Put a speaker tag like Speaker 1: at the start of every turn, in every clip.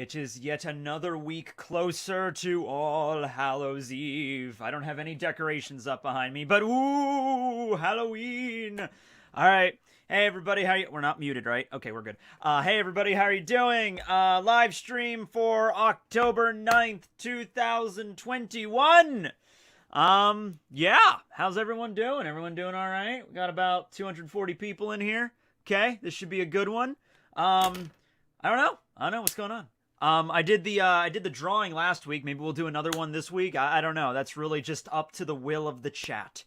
Speaker 1: It is yet another week closer to All Hallows Eve. I don't have any decorations up behind me, but ooh, Halloween! All right. Hey everybody, how you? We're not muted, right? Okay, we're good. Hey everybody, how are you doing? Live stream for October 9th, 2021. Yeah. How's everyone doing? Everyone doing all right? We got about 240 people in here. Okay, this should be a good one. I don't know. What's going on. I did the drawing last week. Maybe we'll do another one this week. I don't know. That's really just up to the will of the chat.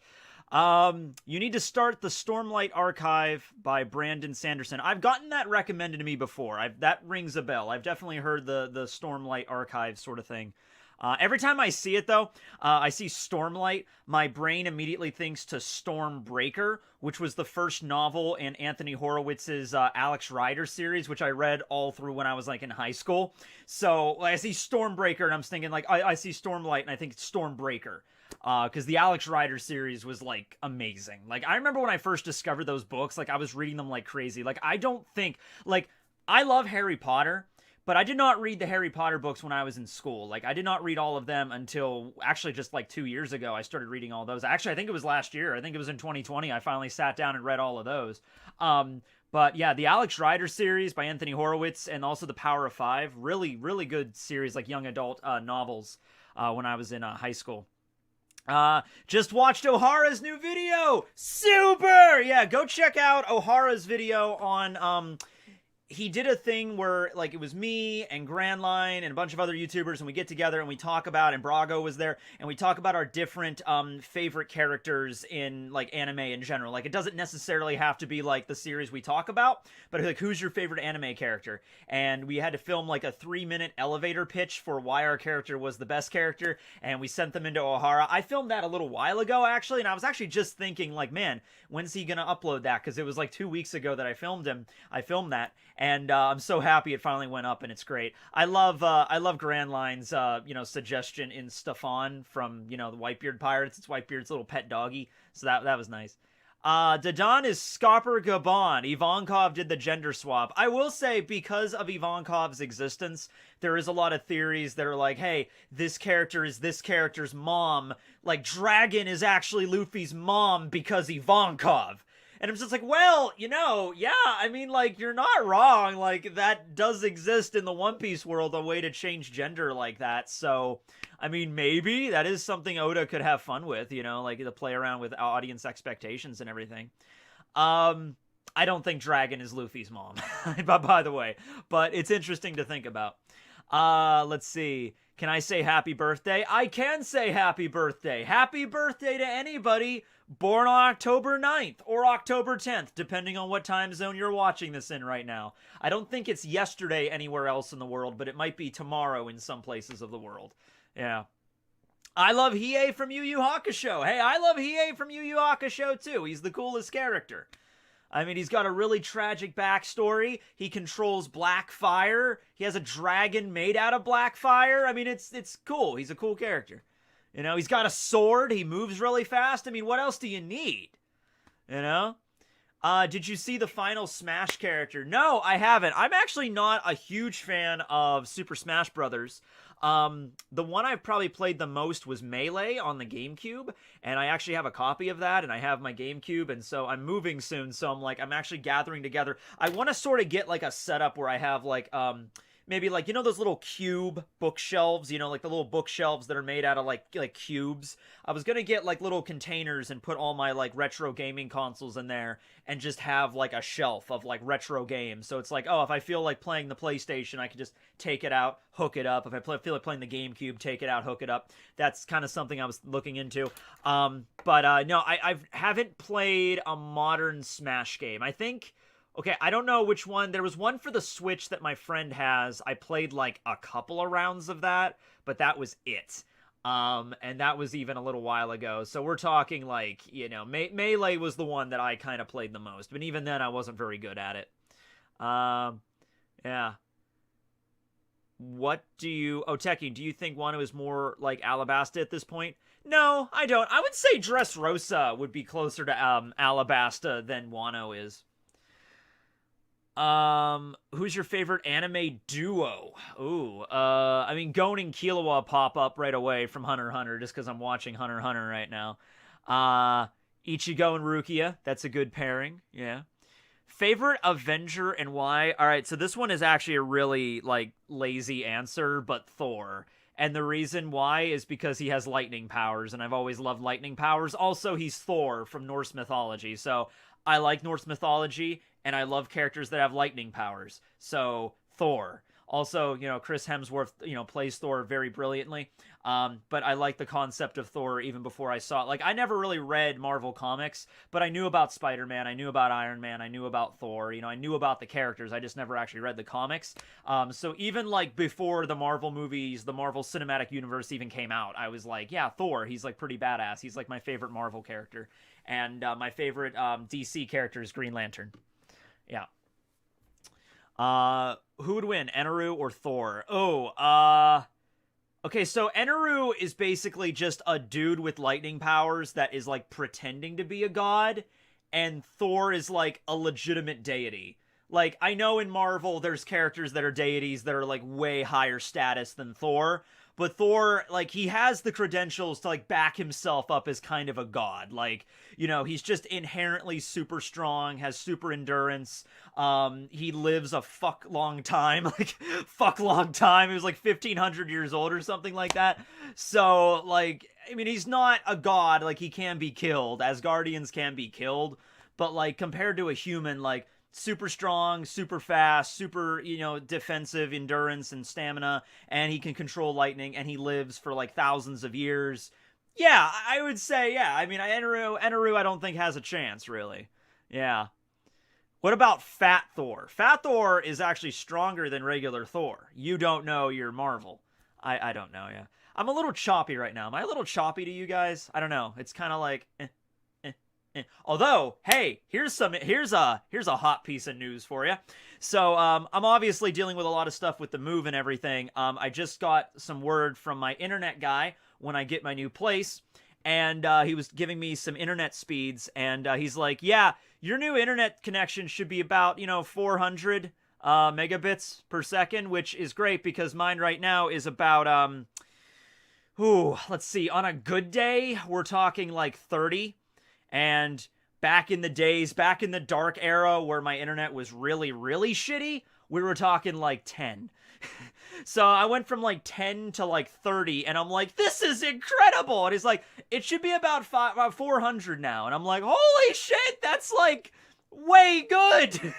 Speaker 1: You need to start the Stormlight Archive by Brandon Sanderson. I've gotten that recommended to me before. That rings a bell. I've definitely heard the Stormlight Archive sort of thing. Every time I see it, though, I see Stormlight, my brain immediately thinks to Stormbreaker, which was the first novel in Anthony Horowitz's Alex Rider series, which I read all through when I was, like, in high school. So, I see Stormbreaker, and I'm thinking, like, I see Stormlight, and I think it's Stormbreaker. Because the Alex Rider series was, like, amazing. Like, I remember when I first discovered those books, like, I was reading them like crazy. Like, I don't think, like, I love Harry Potter, but I did not read the Harry Potter books when I was in school. Like, I did not read all of them until, actually, just like 2 years ago, I started reading all those. Actually, I think it was last year. I think it was in 2020. I finally sat down and read all of those. But yeah, the Alex Rider series by Anthony Horowitz and also The Power of Five, really, really good series, like young adult novels when I was in high school. Just watched O'Hara's new video. Super! Yeah, go check out O'Hara's video on, he did a thing where, like, it was me and Grandline and a bunch of other YouTubers, and we get together and we talk about, and Brago was there, and we talk about our different, favorite characters in, like, anime in general. Like, it doesn't necessarily have to be, like, the series we talk about, but, like, who's your favorite anime character? And we had to film, like, a 3-minute elevator pitch for why our character was the best character, and we sent them into O'Hara. I filmed that a little while ago, actually, and I was actually just thinking, like, man, when's he gonna upload that? Because it was, like, 2 weeks ago that I filmed that, and I'm so happy it finally went up, and it's great. I love Grandline's suggestion in Stefan from the Whitebeard Pirates. It's Whitebeard's little pet doggy, so that was nice. Dadan is Scopper Gabon. Ivankov did the gender swap. I will say, because of Ivankov's existence, there is a lot of theories that are like, hey, this character is this character's mom. Like, Dragon is actually Luffy's mom because Ivankov. And I'm just like, well, yeah, I mean, like, you're not wrong. Like, that does exist in the One Piece world, a way to change gender like that. So, I mean, maybe that is something Oda could have fun with, like to play around with audience expectations and everything. I don't think Dragon is Luffy's mom, by the way, but it's interesting to think about. Let's see. Can I say happy birthday? I can say happy birthday. Happy birthday to anybody born on October 9th or October 10th, depending on what time zone you're watching this in right now. I don't think it's yesterday anywhere else in the world, but it might be tomorrow in some places of the world. Yeah. I love Hiei from Yu Yu Hakusho. Hey, I love Hiei from Yu Yu Hakusho too. He's the coolest character. I mean, he's got a really tragic backstory. He controls black fire. He has a dragon made out of black fire. I mean, it's cool. He's a cool character. He's got a sword. He moves really fast. I mean, what else do you need? Did you see the final Smash character? No, I haven't. I'm actually not a huge fan of Super Smash Brothers. The one I've probably played the most was Melee on the GameCube, and I actually have a copy of that, and I have my GameCube, and so I'm moving soon, so I'm actually gathering together. I want to sort of get, like, a setup where I have, like, maybe, like, those little cube bookshelves, like the little bookshelves that are made out of, like cubes. I was gonna get, like, little containers and put all my, like, retro gaming consoles in there and just have, like, a shelf of, like, retro games. So it's like, oh, if I feel like playing the PlayStation, I can just take it out, hook it up. If I feel like playing the GameCube, take it out, hook it up. That's kind of something I was looking into. No, I haven't played a modern Smash game. I think... Okay, I don't know which one. There was one for the Switch that my friend has. I played, like, a couple of rounds of that, but that was it. And that was even a little while ago. So we're talking, like, Melee was the one that I kind of played the most. But even then, I wasn't very good at it. Yeah. What do you... Oh, Tekking, do you think Wano is more like Alabasta at this point? No, I don't. I would say Dressrosa would be closer to Alabasta than Wano is. Who's your favorite anime duo? Ooh, I mean, Gon and Killua pop up right away from Hunter x Hunter just because I'm watching Hunter x Hunter right now. Ichigo and Rukia, that's a good pairing, yeah. Favorite Avenger and why? All right, so this one is actually a really, like, lazy answer, but Thor. And the reason why is because he has lightning powers, and I've always loved lightning powers. Also, he's Thor from Norse mythology, so I like Norse mythology, and I love characters that have lightning powers. So, Thor. Also, you know, Chris Hemsworth, you know, plays Thor very brilliantly. But I like the concept of Thor even before I saw it. Like, I never really read Marvel comics, but I knew about Spider-Man, I knew about Iron Man, I knew about Thor, you know, I knew about the characters, I just never actually read the comics. So even, like, before the Marvel movies, the Marvel Cinematic Universe even came out, I was like, yeah, Thor, he's, like, pretty badass. He's, like, my favorite Marvel character. And my favorite DC character is Green Lantern. Yeah. Who would win, Eneru or Thor? Okay, so Eneru is basically just a dude with lightning powers that is, like, pretending to be a god, and Thor is, like, a legitimate deity. Like, I know in Marvel there's characters that are deities that are, like, way higher status than Thor, but Thor, like, he has the credentials to, like, back himself up as kind of a god. Like, you know, he's just inherently super strong, has super endurance. He lives a fuck long time. Like, fuck long time. He was, like, 1,500 years old or something like that. So, like, I mean, he's not a god. Like, he can be killed. Asgardians can be killed. But, like, compared to a human, like, super strong, super fast, super, you know, defensive endurance and stamina, and he can control lightning, and he lives for, like, thousands of years. Yeah, I would say, yeah. I mean, Eneru I don't think has a chance, really. Yeah. What about Fat Thor? Fat Thor is actually stronger than regular Thor. You don't know your Marvel. I don't know, yeah. I'm a little choppy right now. Am I a little choppy to you guys? I don't know. It's kind of like... Although, hey, here's a hot piece of news for you. So, I'm obviously dealing with a lot of stuff with the move and everything. I just got some word from my internet guy when I get my new place, and he was giving me some internet speeds, and he's like, yeah, your new internet connection should be about, you know, 400 megabits per second, which is great because mine right now is about, let's see, on a good day, we're talking like 30. And back in the days, back in the dark era where my internet was really, really shitty, we were talking like 10. So I went from like 10 to like 30, and I'm like, this is incredible. And he's like, it should be about 400 now. And I'm like, holy shit, that's like way good.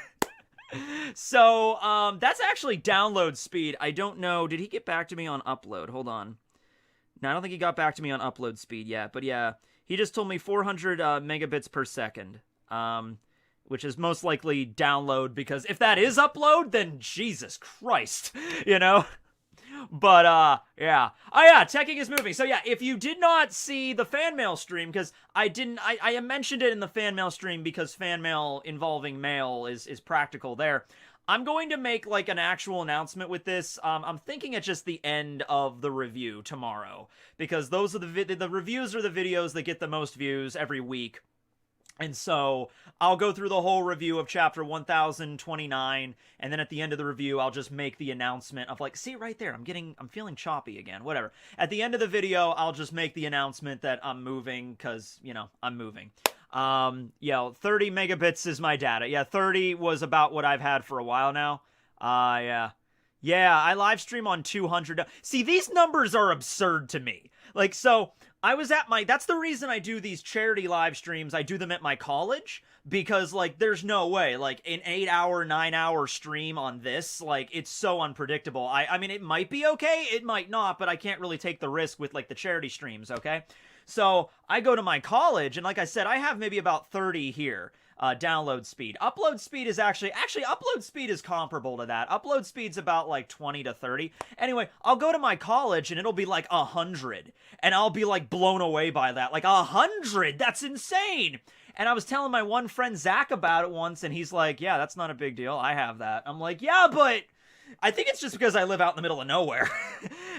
Speaker 1: So that's actually download speed. I don't know. Did he get back to me on upload? Hold on. No, I don't think he got back to me on upload speed yet. But yeah. He just told me 400 megabits per second, which is most likely download, because if that is upload, then Jesus Christ, you know? But, yeah. Oh, yeah, Tekking is moving. So, yeah, if you did not see the fan mail stream, because I mentioned it in the fan mail stream because fan mail involving mail is practical there. I'm going to make, like, an actual announcement with this. I'm thinking at just the end of the review tomorrow, because those are the reviews are the videos that get the most views every week. And so I'll go through the whole review of chapter 1029, and then at the end of the review, I'll just make the announcement of, like, see right there, I'm feeling choppy again, whatever. At the end of the video, I'll just make the announcement that I'm moving, because, you know, I'm moving. Yeah, 30 megabits is my data. Yeah, 30 was about what I've had for a while now. Yeah. Yeah, I live stream on 200. See, these numbers are absurd to me. Like, so I was at that's the reason I do these charity live streams. I do them at my college because, like, there's no way, like, an 8-hour, 9-hour stream on this, like, it's so unpredictable. I mean, it might be okay, it might not, but I can't really take the risk with, like, the charity streams, okay? So I go to my college, and like I said, I have maybe about 30 here. Download speed. Upload speed is actually upload speed is comparable to that. Upload speed's about like 20 to 30. Anyway, I'll go to my college and it'll be like 100. And I'll be like blown away by that. Like 100? That's insane. And I was telling my one friend Zach about it once, and he's like, yeah, that's not a big deal. I have that. I'm like, yeah, but I think it's just because I live out in the middle of nowhere.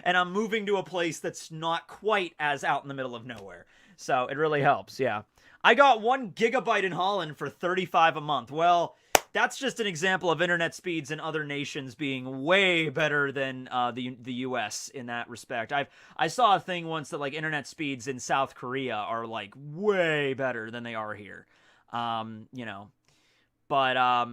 Speaker 1: And I'm moving to a place that's not quite as out in the middle of nowhere. So it really helps, yeah. I got 1 gigabyte in Holland for $35 a month. Well, that's just an example of internet speeds in other nations being way better than the U.S. in that respect. I saw a thing once that like internet speeds in South Korea are like way better than they are here. You know, but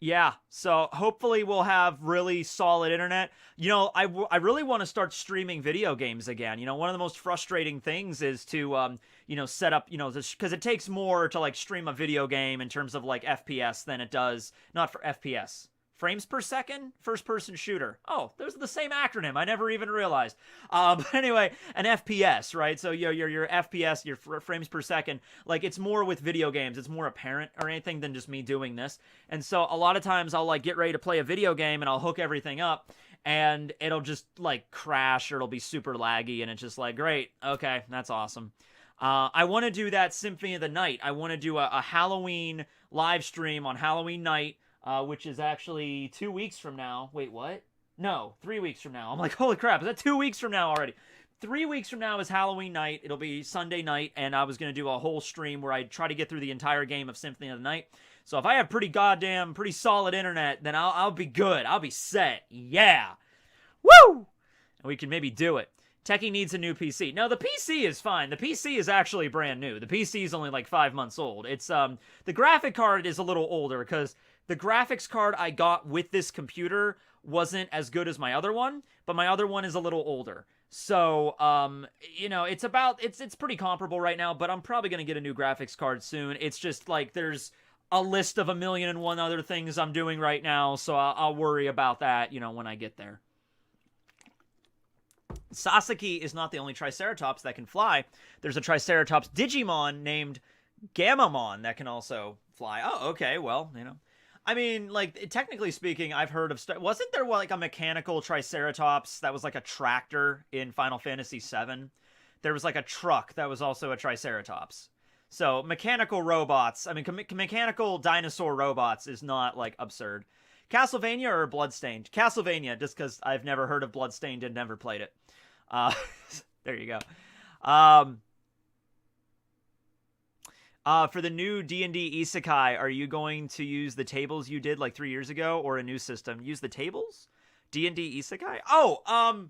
Speaker 1: yeah, so hopefully we'll have really solid internet. You know, I really want to start streaming video games again. You know, one of the most frustrating things is to, you know, set up, you know, because it takes more to, like, stream a video game in terms of, like, FPS than it does, not for FPS. Frames per second? First-person shooter. Oh, those are the same acronym. I never even realized. But anyway, an FPS, right? So your FPS, your frames per second, like, it's more with video games. It's more apparent or anything than just me doing this. And so a lot of times I'll, like, get ready to play a video game and I'll hook everything up and it'll just, like, crash or it'll be super laggy and it's just like, great, okay, that's awesome. I want to do that Symphony of the Night. I want to do a Halloween live stream on Halloween night, which is actually 2 weeks from now. Wait, what? No, 3 weeks from now. I'm like, holy crap, is that 2 weeks from now already? 3 weeks from now is Halloween night. It'll be Sunday night, and I was going to do a whole stream where I try to get through the entire game of Symphony of the Night. So if I have pretty solid internet, then I'll be good. I'll be set. Yeah. Woo! And we can maybe do it. Tekking needs a new PC. No, the PC is fine. The PC is actually brand new. The PC is only like 5 months old. It's the graphic card is a little older because the graphics card I got with this computer wasn't as good as my other one, but my other one is a little older. So, you know, it's pretty comparable right now, but I'm probably going to get a new graphics card soon. It's just like there's a list of 1,000,001 other things I'm doing right now, so I'll worry about that, you know, when I get there. Sasaki is not the only Triceratops that can fly. There's a Triceratops Digimon named Gamamon that can also fly. Oh, okay, well, you know. I mean, like, technically speaking, I've heard of... Wasn't there, like, a mechanical Triceratops that was, like, a tractor in Final Fantasy VII? There was, like, a truck that was also a Triceratops. So, mechanical robots... I mean, mechanical dinosaur robots is not, like, absurd. Castlevania or Bloodstained? Castlevania, just because I've never heard of Bloodstained and never played it. There you go. For the new D&D Isekai, are you going to use the tables you did like 3 years ago or a new system? Use the tables? D&D Isekai? Oh,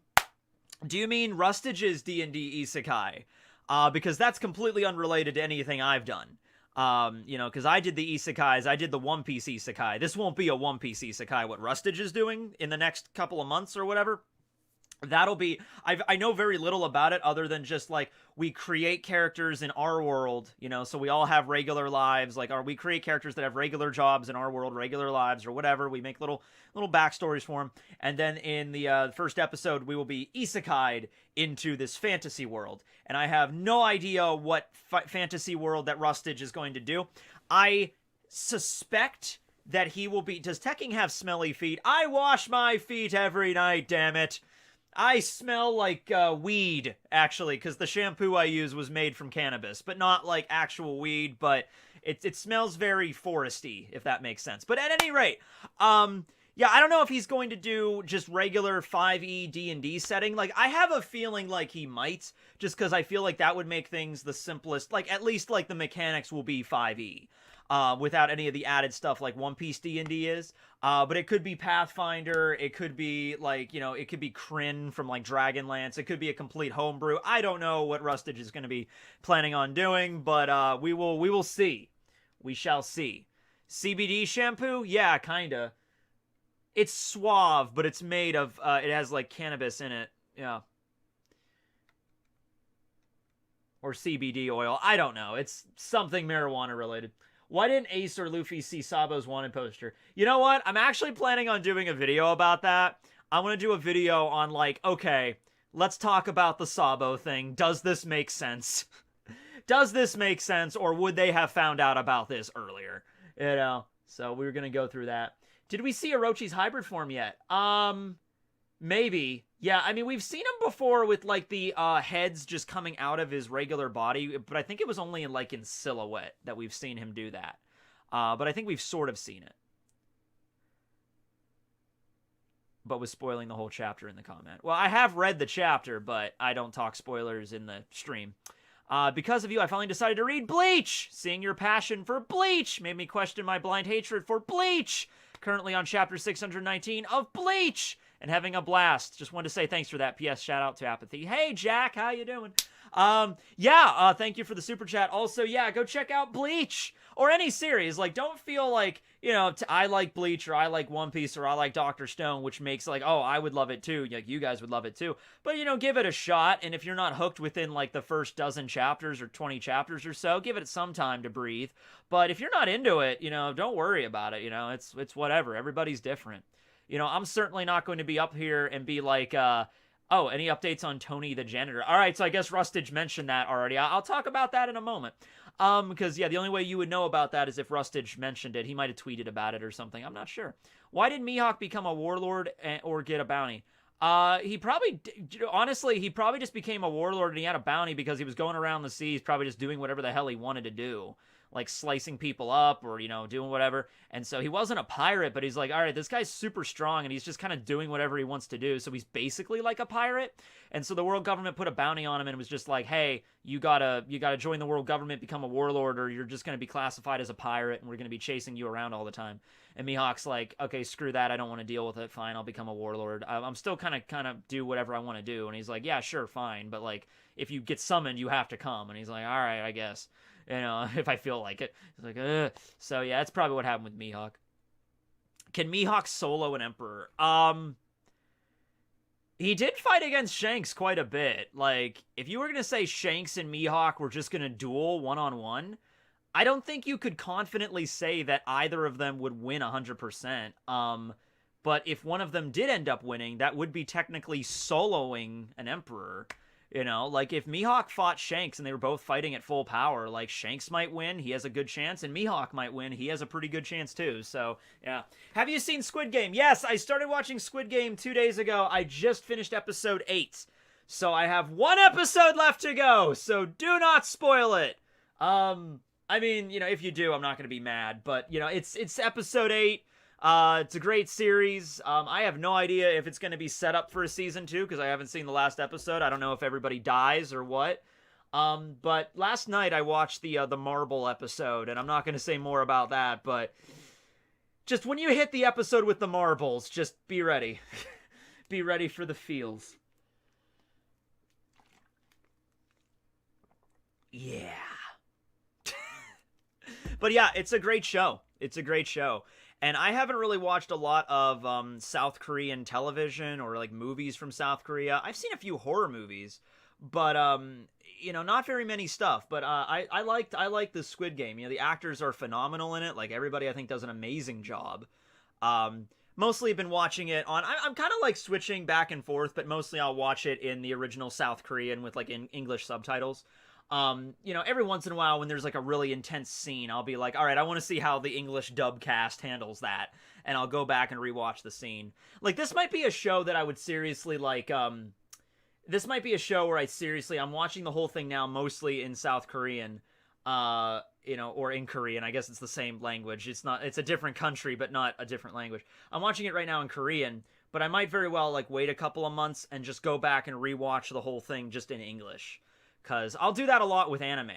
Speaker 1: do you mean Rustage's D&D Isekai? Because that's completely unrelated to anything I've done. You know, because I did the Isekais, I did the One Piece Isekai. This won't be a One Piece Isekai. What Rustage is doing in the next couple of months or whatever, that'll be... I know very little about it other than just, like, we create characters in our world, you know, so we all have regular lives, like, or we create characters that have regular jobs in our world, regular lives, or whatever. We make little backstories for them, and then in the first episode, we will be isekai'd into this fantasy world, and I have no idea what fantasy world that Rustage is going to do. I suspect that he will be... Does Tekking have smelly feet? I wash my feet every night, damn it. I smell like weed, actually, because the shampoo I use was made from cannabis, but not like actual weed, but it smells very foresty, if that makes sense. But at any rate, yeah, I don't know if he's going to do just regular 5e D&D setting. Like, I have a feeling like he might, just because I feel like that would make things the simplest. Like, at least, like, the mechanics will be 5e. Without any of the added stuff like One Piece D&D is. But it could be Pathfinder, it could be, like, you know, it could be Kryn from, like, Dragonlance, it could be a complete homebrew. I don't know what Rustage is going to be planning on doing, but we will see. We shall see. CBD shampoo? Yeah, kinda. It's suave, but it's made of, it has, like, cannabis in it. Yeah. Or CBD oil. I don't know. It's something marijuana related. Why didn't Ace or Luffy see Sabo's wanted poster? You know what? I'm actually planning on doing a video about that. I want to do a video on, like, okay, let's talk about the Sabo thing. Does this make sense? Does this make sense, or would they have found out about this earlier? You know, so we're going to go through that. Did we see Orochi's hybrid form yet? Maybe. Yeah, I mean, we've seen him before with, like, the heads just coming out of his regular body, but I think it was only in silhouette that we've seen him do that. But I think we've sort of seen it. But was spoiling the whole chapter in the comment. Well, I have read the chapter, but I don't talk spoilers in the stream. Because of you, I finally decided to read Bleach. Seeing your passion for Bleach made me question my blind hatred for Bleach. Currently on chapter 619 of Bleach and having a blast. Just wanted to say thanks for that. P.S. Shout out to Apathy. Hey, Jack, how you doing? Thank you for the super chat. Also, yeah, go check out Bleach or any series. Like, don't feel like, you know, I like Bleach or I like One Piece or I like Dr. Stone, which makes like, oh, I would love it too. Like, you guys would love it too. But, you know, give it a shot. And if you're not hooked within like the first dozen chapters or 20 chapters or so, give it some time to breathe. But if you're not into it, you know, don't worry about it. You know, it's whatever. Everybody's different. You know, I'm certainly not going to be up here and be like, oh, any updates on Tony the Janitor? All right, so I guess Rustage mentioned that already. I'll talk about that in a moment. Because, yeah, the only way you would know about that is if Rustage mentioned it. He might have tweeted about it or something. I'm not sure. Why did Mihawk become a warlord or get a bounty? He probably just became a warlord and he had a bounty because he was going around the seas, probably just doing whatever the hell he wanted to do. Like slicing people up or, you know, doing whatever. And so he wasn't a pirate, but he's like, all right, this guy's super strong and he's just kind of doing whatever he wants to do. So he's basically like a pirate. And so the world government put a bounty on him and it was just like, hey, you gotta join the world government, become a warlord, or you're just going to be classified as a pirate and we're going to be chasing you around all the time. And Mihawk's like, okay, screw that. I don't want to deal with it. Fine, I'll become a warlord. I'm still kind of do whatever I want to do. And he's like, yeah, sure, fine. But like, if you get summoned, you have to come. And he's like, all right, I guess. You know, if I feel like it. It's like, ugh. So yeah, that's probably what happened with Mihawk. Can Mihawk solo an Emperor? He did fight against Shanks quite a bit. Like, if you were going to say Shanks and Mihawk were just going to duel one-on-one, I don't think you could confidently say that either of them would win 100%. But if one of them did end up winning, that would be technically soloing an Emperor. You know, like if Mihawk fought Shanks and they were both fighting at full power, like Shanks might win, he has a good chance, and Mihawk might win, he has a pretty good chance too. So, yeah. Have you seen Squid Game? Yes, I started watching Squid Game 2 days ago. I just finished episode 8. So I have 1 episode left to go, so do not spoil it. I mean, you know, if you do, I'm not going to be mad, but, you know, it's episode 8. It's a great series. I have no idea if it's going to be set up for a season 2 because I haven't seen the last episode. I don't know if everybody dies or what. But last night I watched the Marble episode, and I'm not going to say more about that, but just when you hit the episode with the marbles, just be ready. Be ready for the feels. Yeah. But yeah, it's a great show. It's a great show. And I haven't really watched a lot of South Korean television or like movies from South Korea. I've seen a few horror movies, but you know, not very many stuff. But I liked the Squid Game. You know, the actors are phenomenal in it. Like everybody, I think, does an amazing job. Mostly been watching it on. I'm kind of like switching back and forth, but mostly I'll watch it in the original South Korean with like in English subtitles. You know, every once in a while when there's like a really intense scene, I'll be like, all right, I want to see how the English dub cast handles that. And I'll go back and rewatch the scene. Like, this might be a show that I would seriously like, this might be a show where I'm watching the whole thing now mostly in South Korean, you know, or in Korean. I guess it's the same language. It's a different country, but not a different language. I'm watching it right now in Korean, but I might very well like wait a couple of months and just go back and rewatch the whole thing just in English. Because I'll do that a lot with anime.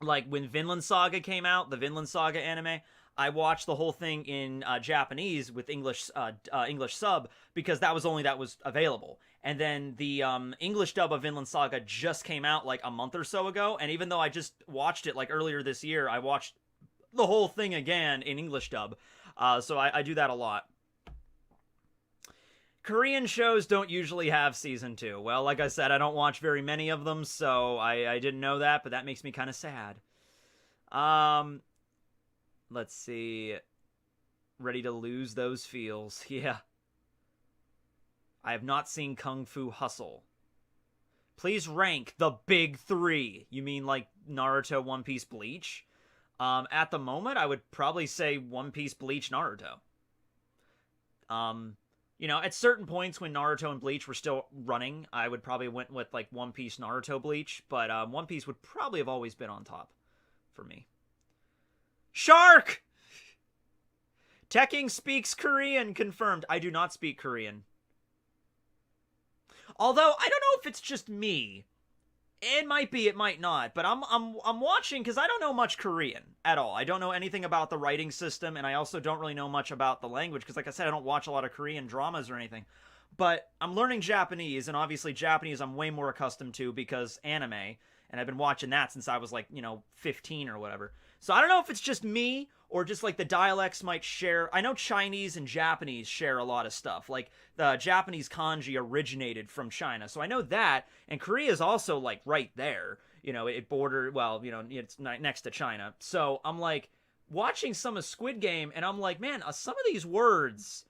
Speaker 1: Like, when Vinland Saga came out, the Vinland Saga anime, I watched the whole thing in Japanese with English sub, because that was available. And then the English dub of Vinland Saga just came out, like, a month or so ago, and even though I just watched it, like, earlier this year, I watched the whole thing again in English dub. So I do that a lot. Korean shows don't usually have season 2. Well, like I said, I don't watch very many of them, so I didn't know that, but that makes me kind of sad. Let's see. Ready to lose those feels. Yeah. I have not seen Kung Fu Hustle. Please rank the big 3. You mean like Naruto, One Piece, Bleach? At the moment, I would probably say One Piece, Bleach, Naruto. You know, at certain points when Naruto and Bleach were still running, I would probably went with, like, One Piece, Naruto, Bleach, but One Piece would probably have always been on top for me. Shark! Tekking speaks Korean, confirmed. I do not speak Korean. Although, I don't know if it's just me, It might be, it might not, but I'm watching because I don't know much Korean at all. I don't know anything about the writing system, and I also don't really know much about the language because, like I said, I don't watch a lot of Korean dramas or anything. But I'm learning Japanese, and obviously Japanese I'm way more accustomed to because anime, and I've been watching that since I was like 15 or whatever. So I don't know if it's just me or just like the dialects might share. I know Chinese and Japanese share a lot of stuff. Like the Japanese kanji originated from China. So I know that. And Korea is also like right there. It bordered, well, it's next to China. So I'm like watching some of Squid Game and I'm like, man, some of these words,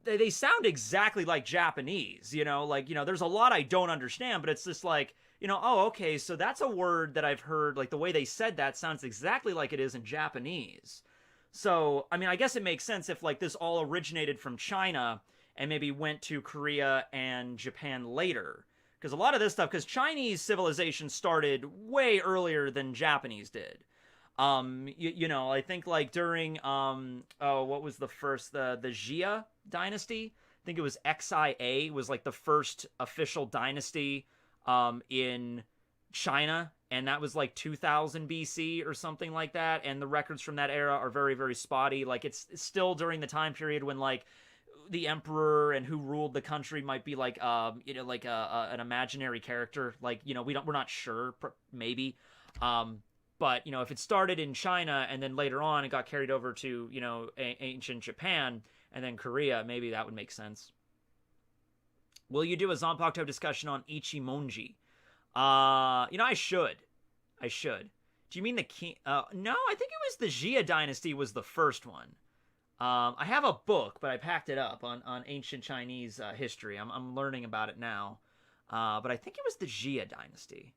Speaker 1: they sound exactly like Japanese, there's a lot I don't understand, but it's just like, oh, okay, so that's a word that I've heard, like the way they said that sounds exactly like it is in Japanese. So, I mean, I guess it makes sense if like this all originated from China and maybe went to Korea and Japan later. Because a lot of this stuff, because Chinese civilization started way earlier than Japanese did. I think like during, what was the first, the Xia dynasty? I think it was XIA was like the first official dynasty in China, and that was like 2000 BC or something like that, and the records from that era are very, very spotty. Like it's still during the time period when like the emperor and who ruled the country might be like an imaginary character, like we're not sure, maybe, but if it started in China and then later on it got carried over to ancient Japan and then Korea, maybe that would make sense. Will you do a Zanpakuto discussion on Ichimonji? I should. Do you mean the king? No, I think it was the Xia dynasty was the first one. I have a book, but I packed it up on ancient Chinese history. I'm learning about it now. But I think it was the Xia dynasty.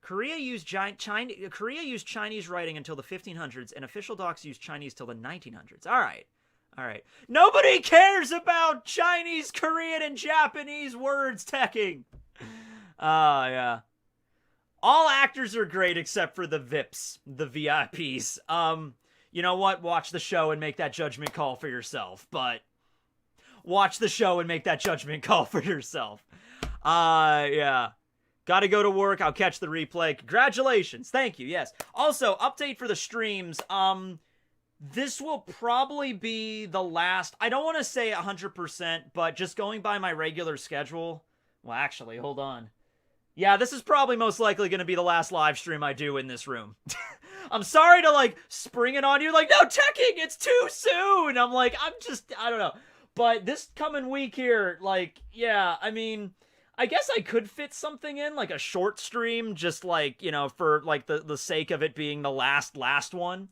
Speaker 1: Korea used Chinese writing until the 1500s, and official docs used Chinese till the 1900s. All right. Nobody cares about Chinese, Korean, and Japanese words, Tekking. Yeah. All actors are great except for the VIPs, the VIPs. You know what? Watch the show and make that judgment call for yourself. Yeah. Gotta go to work. I'll catch the replay. Congratulations. Thank you. Yes. Also, update for the streams. This will probably be the last. I don't want to say 100%, but just going by my regular schedule. Well, actually, hold on. Yeah, this is probably most likely going to be the last live stream I do in this room. I'm sorry to, spring it on you. No, Tekking, it's too soon. I'm like, I don't know. But this coming week here, yeah, I mean, I guess I could fit something in, like a short stream, just, for, the sake of it being the last one.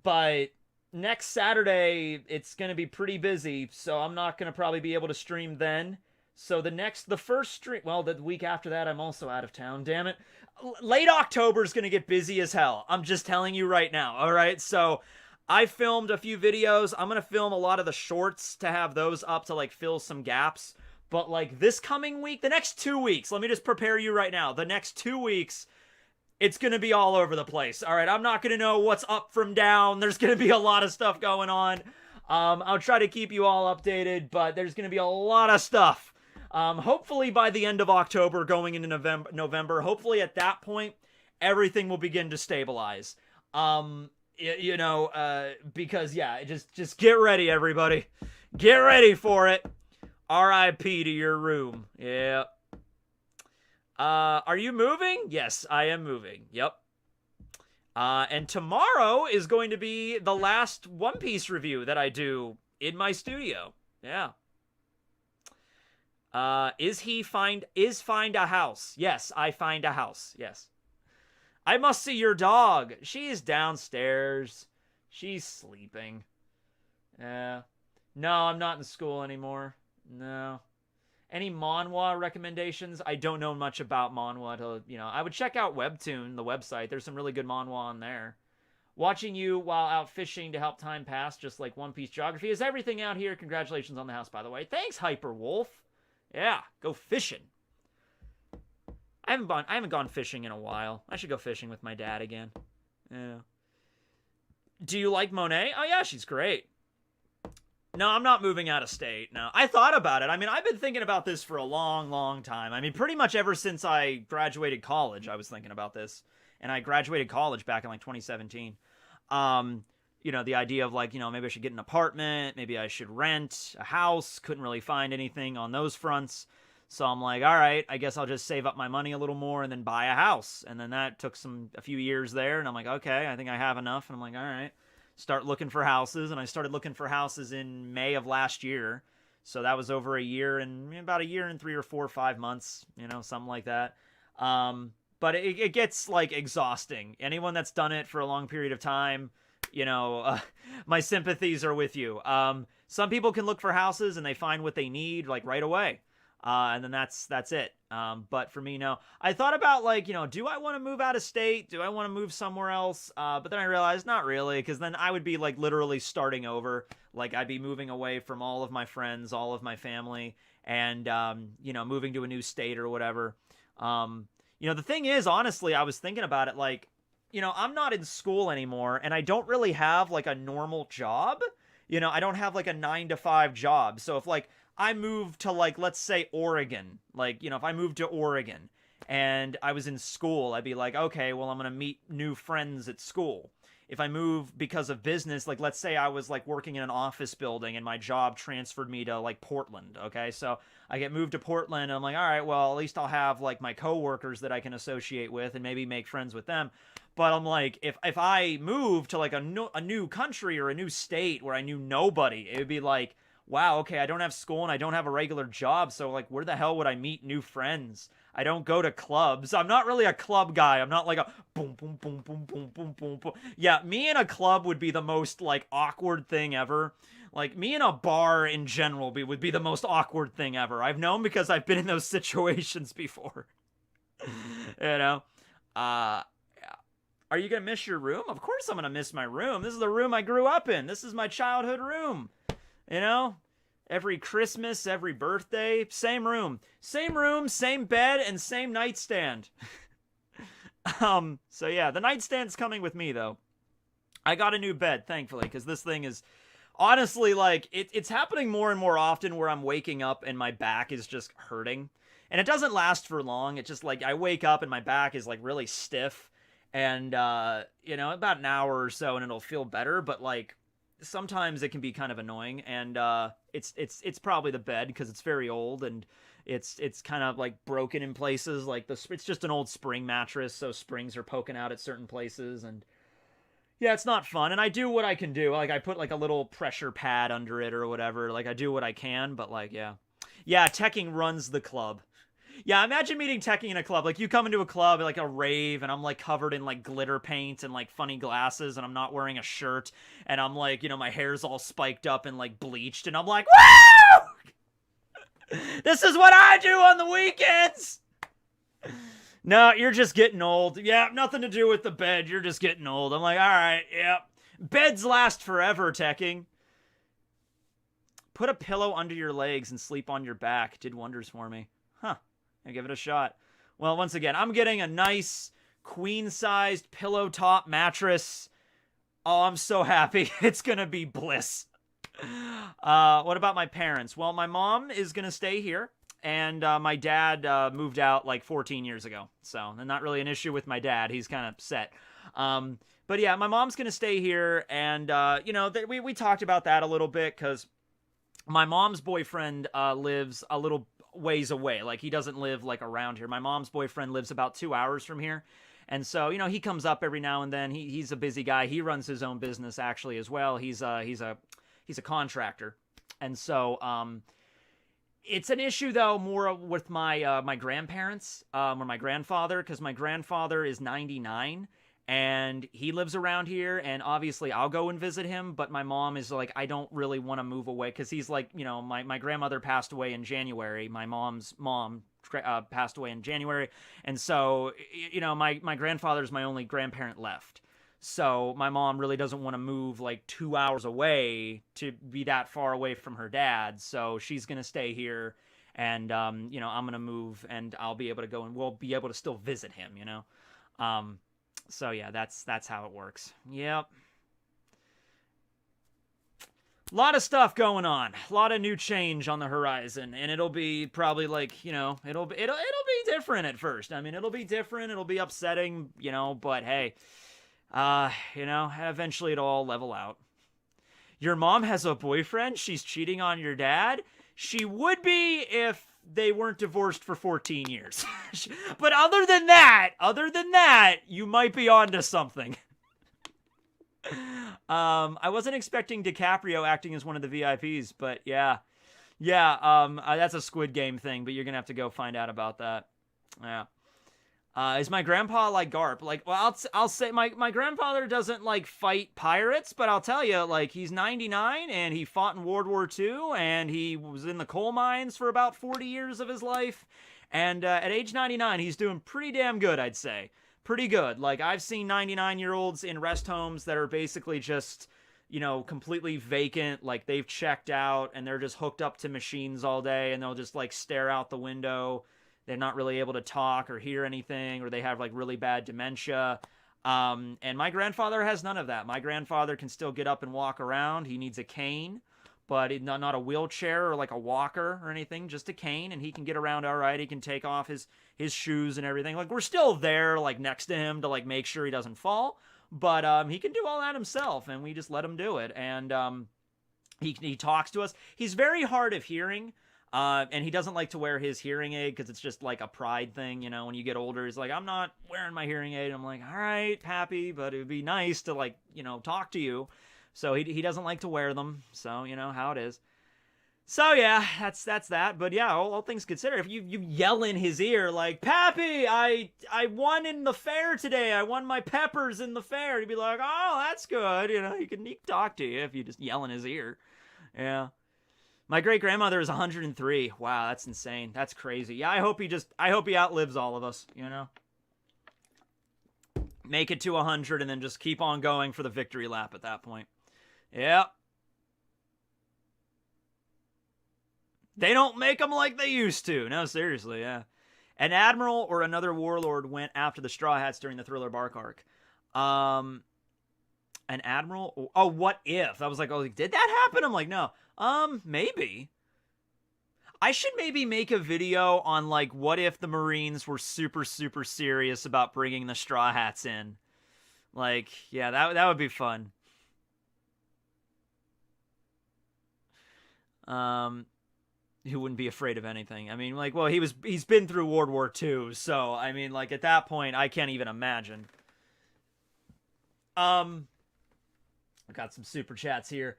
Speaker 1: But next Saturday, it's going to be pretty busy, so I'm not going to probably be able to stream then. So the first stream, well, the week after that, I'm also out of town, damn it. Late October is going to get busy as hell. I'm just telling you right now, all right? So I filmed a few videos. I'm going to film a lot of the shorts to have those up to, fill some gaps. But, this coming week, the next 2 weeks, let me just prepare you right now. The next 2 weeks, it's going to be all over the place, all right? I'm not going to know what's up from down. There's going to be a lot of stuff going on. I'll try to keep you all updated, but there's going to be a lot of stuff. Hopefully by the end of October, going into November, hopefully at that point, everything will begin to stabilize. Because, yeah, just get ready, everybody. Get ready for it. R.I.P. to your room. Yeah. Are you moving? Yes, I am moving. Yep. And tomorrow is going to be the last One Piece review that I do in my studio. Yeah. Is find a house? Yes, I find a house. Yes. I must see your dog. She is downstairs. She's sleeping. No, I'm not in school anymore. No. Any manhwa recommendations? I don't know much about manhwa. I would check out Webtoon, the website. There's some really good manhwa on there. Watching you while out fishing to help time pass, just like One Piece geography. Is everything out here? Congratulations on the house, by the way. Thanks, Hyperwolf. Yeah, go fishing. I haven't gone fishing in a while. I should go fishing with my dad again. Yeah. Do you like Monet? Oh yeah, she's great. No, I'm not moving out of state. No, I thought about it. I mean, I've been thinking about this for a long, long time. I mean, pretty much ever since I graduated college, I was thinking about this. And I graduated college back in like 2017. The idea of like, maybe I should get an apartment. Maybe I should rent a house. Couldn't really find anything on those fronts. So I'm like, all right, I guess I'll just save up my money a little more and then buy a house. And then that took a few years there. And I'm like, okay, I think I have enough. And I'm like, all right. Start looking for houses, and I started looking for houses in May of last year. So that was over about a year and 3 or 4 or 5 months, something like that. But it gets like exhausting. Anyone that's done it for a long period of time, my sympathies are with you. Some people can look for houses and they find what they need like right away. And then that's it. But for me, no. I thought about like, do I want to move out of state? Do I want to move somewhere else? But then I realized not really, because then I would be like literally starting over. Like I'd be moving away from all of my friends, all of my family, and moving to a new state or whatever. The thing is, honestly, I was thinking about it like, I'm not in school anymore, and I don't really have like a normal job. I don't have like a 9-to-5 job. So if like I moved to like, let's say Oregon, like, if I moved to Oregon and I was in school, I'd be like, okay, well, I'm going to meet new friends at school. If I move because of business, like, let's say I was like working in an office building and my job transferred me to like Portland. Okay. So I get moved to Portland and I'm like, all right, well, at least I'll have like my coworkers that I can associate with and maybe make friends with them. But I'm like, if I move to like a new country or a new state where I knew nobody, it would be like, wow, okay, I don't have school and I don't have a regular job, so like where the hell would I meet new friends? I don't go to clubs. I'm not really a club guy. I'm not like a boom, boom, boom, boom, boom, boom, boom, boom. Yeah, me in a club would be the most like awkward thing ever. Like me in a bar in general would be the most awkward thing ever. I've known because I've been in those situations before. Yeah. Are you going to miss your room? Of course I'm going to miss my room. This is the room I grew up in. This is my childhood room. Every Christmas, every birthday, same room, same bed, and same nightstand. So yeah, the nightstand's coming with me though. I got a new bed, thankfully, because this thing is honestly like, it's happening more and more often where I'm waking up and my back is just hurting. And it doesn't last for long. It's just like, I wake up and my back is like really stiff and, about an hour or so and it'll feel better, but like, sometimes it can be kind of annoying, and it's probably the bed because it's very old and it's kind of like broken in places. Like it's just an old spring mattress, so springs are poking out at certain places, and yeah, it's not fun. And I do what I can do. Like I put like a little pressure pad under it or whatever. Like I do what I can, but like yeah, Tekking runs the club. Yeah, imagine meeting Tekking in a club. Like, you come into a club, like a rave, and I'm, like, covered in, like, glitter paint and, like, funny glasses, and I'm not wearing a shirt, and I'm, like, my hair's all spiked up and, like, bleached, and I'm like, woo! This is what I do on the weekends! No, you're just getting old. Yeah, nothing to do with the bed. You're just getting old. I'm like, all right, yeah. Beds last forever, Tekking. Put a pillow under your legs and sleep on your back. Did wonders for me. Huh. I'll give it a shot. Well, once again, I'm getting a nice queen-sized pillow top mattress. Oh, I'm so happy. It's gonna be bliss. What about my parents? Well, my mom is gonna stay here, and my dad moved out like 14 years ago. So, not really an issue with my dad. He's kind of set. But yeah, my mom's gonna stay here, and we talked about that a little bit because my mom's boyfriend lives a little ways away. Like, he doesn't live like around here. My mom's boyfriend lives about 2 hours from here. And so, he comes up every now and then. He's a busy guy. He runs his own business actually as well. He's a contractor. And so, it's an issue though more with my grandparents, or my grandfather, because my grandfather is 99 and he lives around here, and obviously I'll go and visit him, but my mom is like, I don't really want to move away, because he's like, my grandmother passed away in January. My mom's mom passed away in January, and so, my grandfather's my only grandparent left. So my mom really doesn't want to move like 2 hours away to be that far away from her dad, so she's going to stay here, and, I'm going to move, and I'll be able to go, and we'll be able to still visit him, So yeah, that's how it works. Yep. A lot of stuff going on. A lot of new change on the horizon, and it'll be probably like, it'll be different at first. I mean, it'll be different, it'll be upsetting, but hey, eventually it'll all level out. Your mom has a boyfriend? She's cheating on your dad? She would be if they weren't divorced for 14 years. But other than that, you might be onto something. I wasn't expecting DiCaprio acting as one of the VIPs, but yeah, that's a Squid Game thing, but you're gonna have to go find out about that. Yeah. Is my grandpa like Garp? Like, well, I'll say my grandfather doesn't like fight pirates, but I'll tell you, like, he's 99 and he fought in World War II and he was in the coal mines for about 40 years of his life. And at age 99, he's doing pretty damn good, I'd say. Pretty good. Like, I've seen 99-year-olds in rest homes that are basically just, completely vacant. Like, they've checked out and they're just hooked up to machines all day and they'll just like stare out the window. They're not really able to talk or hear anything, or they have like really bad dementia. And my grandfather has none of that. My grandfather can still get up and walk around. He needs a cane, but not a wheelchair or like a walker or anything, just a cane, and he can get around all right. He can take off his shoes and everything. Like, we're still there, like, next to him to like make sure he doesn't fall, but he can do all that himself, and we just let him do it. And he talks to us. He's very hard of hearing. And he doesn't like to wear his hearing aid because it's just like a pride thing, when you get older. He's like, I'm not wearing my hearing aid. I'm like, all right, Pappy, but it would be nice to like, talk to you. So he doesn't like to wear them. So, how it is. So yeah, that's that. But yeah, all things considered, if you yell in his ear like, Pappy, I won in the fair today. I won my peppers in the fair. He'd be like, oh, that's good. He can talk to you if you just yell in his ear. Yeah. My great-grandmother is 103. Wow, that's insane. That's crazy. Yeah, I hope he outlives all of us, Make it to 100 and then just keep on going for the victory lap at that point. Yeah. They don't make them like they used to. No, seriously, yeah. An admiral or another warlord went after the Straw Hats during the Thriller Bark arc. An admiral? Oh, what if? I was like, oh, did that happen? I'm like, no. Maybe. I should maybe make a video on, like, what if the Marines were super, super serious about bringing the Straw Hats in. Like, yeah, that would be fun. He wouldn't be afraid of anything. I mean, like, well, he's been through World War II, so, I mean, like, at that point, I can't even imagine. I got some super chats here.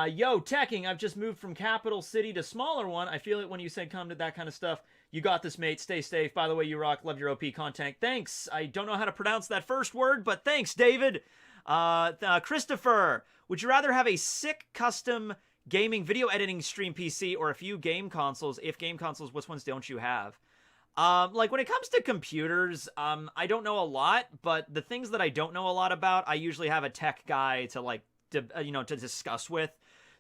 Speaker 1: Yo, Tekking, I've just moved from capital city to smaller one. I feel it when you said come to that kind of stuff. You got this, mate. Stay safe. By the way, you rock. Love your OP content. Thanks. I don't know how to pronounce that first word, but thanks, David. Christopher, would you rather have a sick custom gaming video editing stream PC or a few game consoles? If game consoles, which ones don't you have? Like, when it comes to computers, I don't know a lot, but the things that I don't know a lot about, I usually have a tech guy to, like, to discuss with.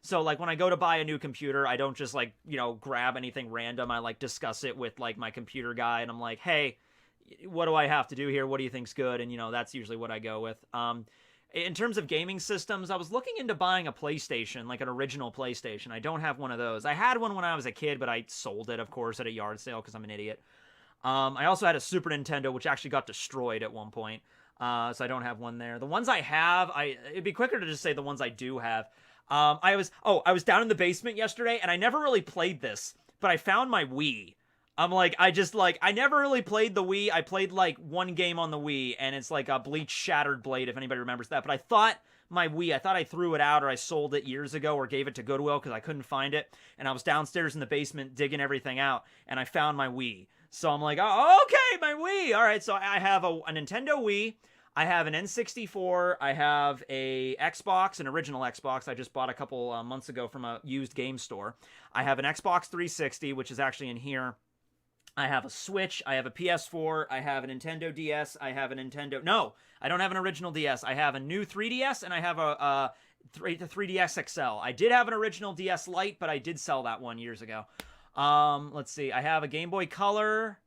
Speaker 1: So, like, when I go to buy a new computer, I don't just, like, grab anything random. I, like, discuss it with, like, my computer guy, and I'm like, hey, what do I have to do here? What do you think's good? And, that's usually what I go with. In terms of gaming systems, I was looking into buying a PlayStation, like an original PlayStation. I don't have one of those. I had one when I was a kid, but I sold it, of course, at a yard sale because I'm an idiot. I also had a Super Nintendo, which actually got destroyed at one point. So I don't have one there. The ones I have, it'd be quicker to just say the ones I do have. I was down in the basement yesterday, and I never really played this, but I found my Wii. I'm like, I never really played the Wii. I played, like, one game on the Wii, and it's like a Bleach Shattered Blade, if anybody remembers that. But I thought I threw it out or I sold it years ago or gave it to Goodwill because I couldn't find it. And I was downstairs in the basement digging everything out, and I found my Wii. So I'm like, oh, okay, my Wii. All right, so I have a Nintendo Wii. I have an N64. I have a Xbox, an original Xbox I just bought a couple months ago from a used game store. I have an Xbox 360, which is actually in here. I have a Switch. I have a PS4. I have a Nintendo DS. I have a Nintendo... No, I don't have an original DS. I have a new 3DS, and I have the 3DS XL. I did have an original DS Lite, but I did sell that one years ago. Let's see. I have a Game Boy Color.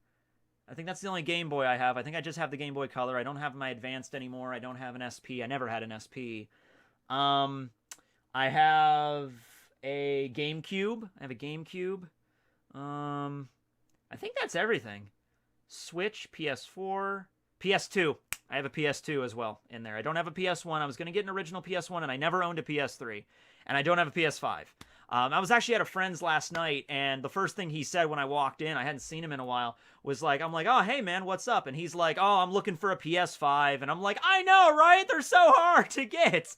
Speaker 1: I think that's the only Game Boy I have. I think I just have the Game Boy Color. I don't have my Advanced anymore. I don't have an SP. I never had an SP. I have a GameCube. I have a GameCube. I think that's everything. Switch, PS4, PS2. I have a PS2 as well in there. I don't have a PS1. I was going to get an original PS1, and I never owned a PS3. And I don't have a PS5. I was actually at a friend's last night, and the first thing he said when I walked in, I hadn't seen him in a while, was like, I'm like, oh, hey, man, what's up? And he's like, oh, I'm looking for a PS5. And I'm like, I know, right? They're so hard to get.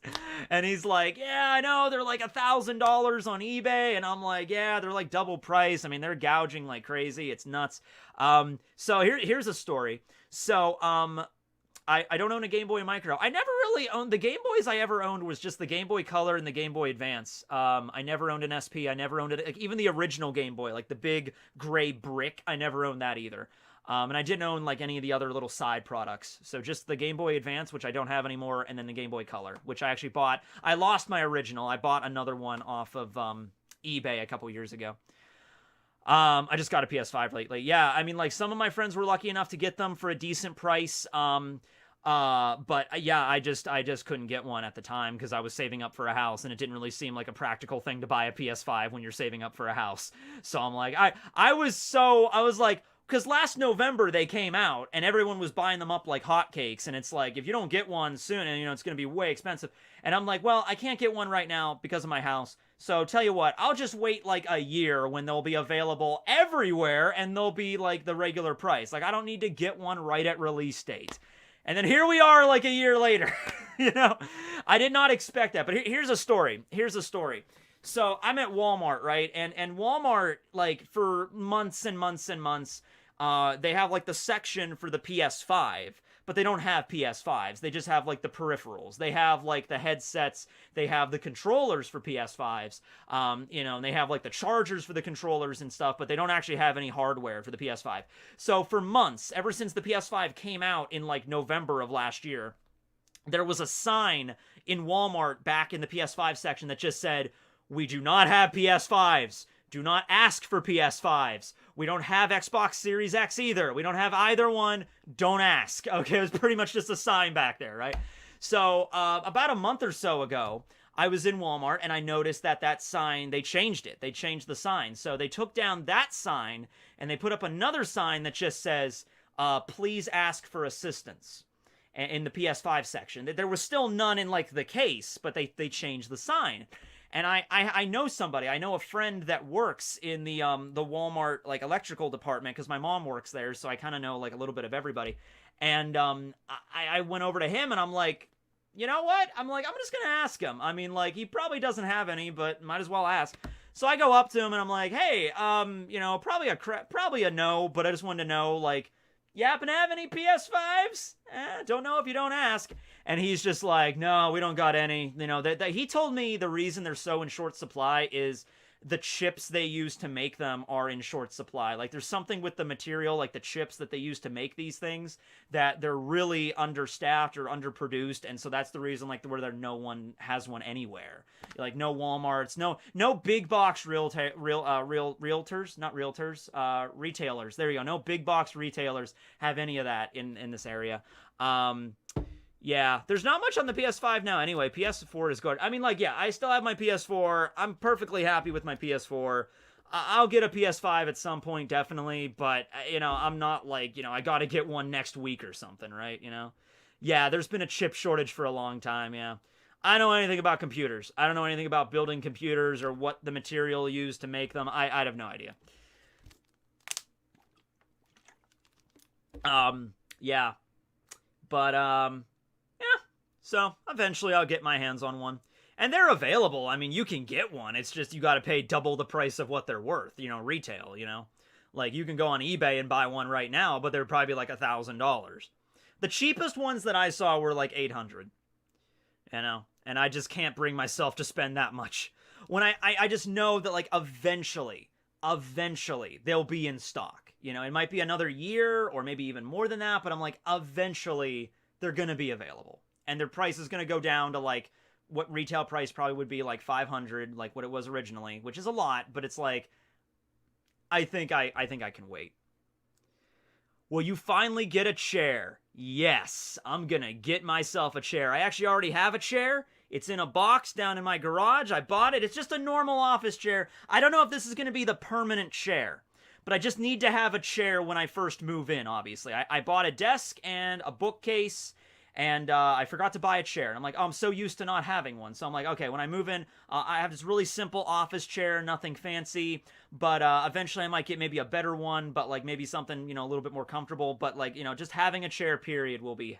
Speaker 1: And he's like, yeah, I know. They're like $1,000 on eBay. And I'm like, yeah, they're like double price. I mean, they're gouging like crazy. It's nuts. So here's a story. So, I don't own a Game Boy Micro. I never really owned... The Game Boys I ever owned was just the Game Boy Color and the Game Boy Advance. I never owned an SP. I never owned it. Like, even the original Game Boy, like the big gray brick, I never owned that either. And I didn't own like any of the other little side products. So just the Game Boy Advance, which I don't have anymore, and then the Game Boy Color, which I actually bought. I lost my original. I bought another one off of eBay a couple years ago. I just got a PS5 lately. Yeah, I mean, like, some of my friends were lucky enough to get them for a decent price. But yeah, I just couldn't get one at the time because I was saving up for a house, and it didn't really seem like a practical thing to buy a PS5 when you're saving up for a house. So I'm like, I was like, because last November they came out and everyone was buying them up like hotcakes, and it's like, if you don't get one soon, and it's going to be way expensive. And I'm like, well, I can't get one right now because of my house. So tell you what, I'll just wait like a year when they'll be available everywhere and they'll be like the regular price. Like, I don't need to get one right at release date. And then here we are like a year later. I did not expect that. But here's a story. So I'm at Walmart, right? And Walmart, like, for months and months and months, they have like the section for the PS5, but they don't have PS5s. They just have like the peripherals. They have like the headsets. They have the controllers for PS5s. And they have like the chargers for the controllers and stuff, but they don't actually have any hardware for the PS5. So for months, ever since the PS5 came out in like November of last year, there was a sign in Walmart back in the PS5 section that just said, "We do not have PS5s. Do not ask for PS5s. We don't have Xbox Series X either. We don't have either one. Don't ask." Okay, it was pretty much just a sign back there, right? So about a month or so ago, I was in Walmart and I noticed that sign, they changed it. They changed the sign. So they took down that sign and they put up another sign that just says, "Please ask for assistance," in the PS5 section. There was still none in like the case, but they changed the sign. And I know somebody, I know a friend that works in the Walmart like electrical department, because my mom works there, so I kind of know like a little bit of everybody. And I went over to him and I'm like, you know what? I'm like, I'm just gonna ask him. I mean, like, he probably doesn't have any, but might as well ask. So I go up to him and I'm like, hey, probably a no, but I just wanted to know, like, you happen to have any PS5s? Don't know if you don't ask. And he's just like, no, we don't got any. He told me the reason they're so in short supply is the chips they use to make them are in short supply. Like, there's something with the material, like the chips that they use to make these things, that they're really understaffed or underproduced, and so that's the reason, like, where no one has one anywhere. Like, no Walmarts, no big box retailers. There you go. No big box retailers have any of that in this area. Yeah, there's not much on the PS5 now anyway. PS4 is good. I mean, like, yeah, I still have my PS4. I'm perfectly happy with my PS4. I'll get a PS5 at some point, definitely, but, I'm not like, I gotta get one next week or something, right, Yeah, there's been a chip shortage for a long time, yeah. I don't know anything about computers. I don't know anything about building computers or what the material used to make them. I'd have no idea. Yeah. But, so eventually I'll get my hands on one. And they're available. I mean, you can get one. It's just you got to pay double the price of what they're worth, retail, Like, you can go on eBay and buy one right now, but they're probably like $1,000. The cheapest ones that I saw were like $800. And I just can't bring myself to spend that much. When I just know that, like, eventually they'll be in stock. It might be another year or maybe even more than that, but I'm like, eventually they're going to be available. And their price is going to go down to, like, what retail price probably would be, like, $500, like what it was originally, which is a lot, but it's like, I think I can wait. Will you finally get a chair? Yes, I'm going to get myself a chair. I actually already have a chair. It's in a box down in my garage. I bought it. It's just a normal office chair. I don't know if this is going to be the permanent chair, but I just need to have a chair when I first move in, obviously. I bought a desk and a bookcase, and I forgot to buy a chair. And I'm like, oh, I'm so used to not having one. So I'm like, okay, when I move in, I have this really simple office chair, nothing fancy, but eventually I might get maybe a better one, but like maybe something, you know, a little bit more comfortable. But like, you know, just having a chair, period, will be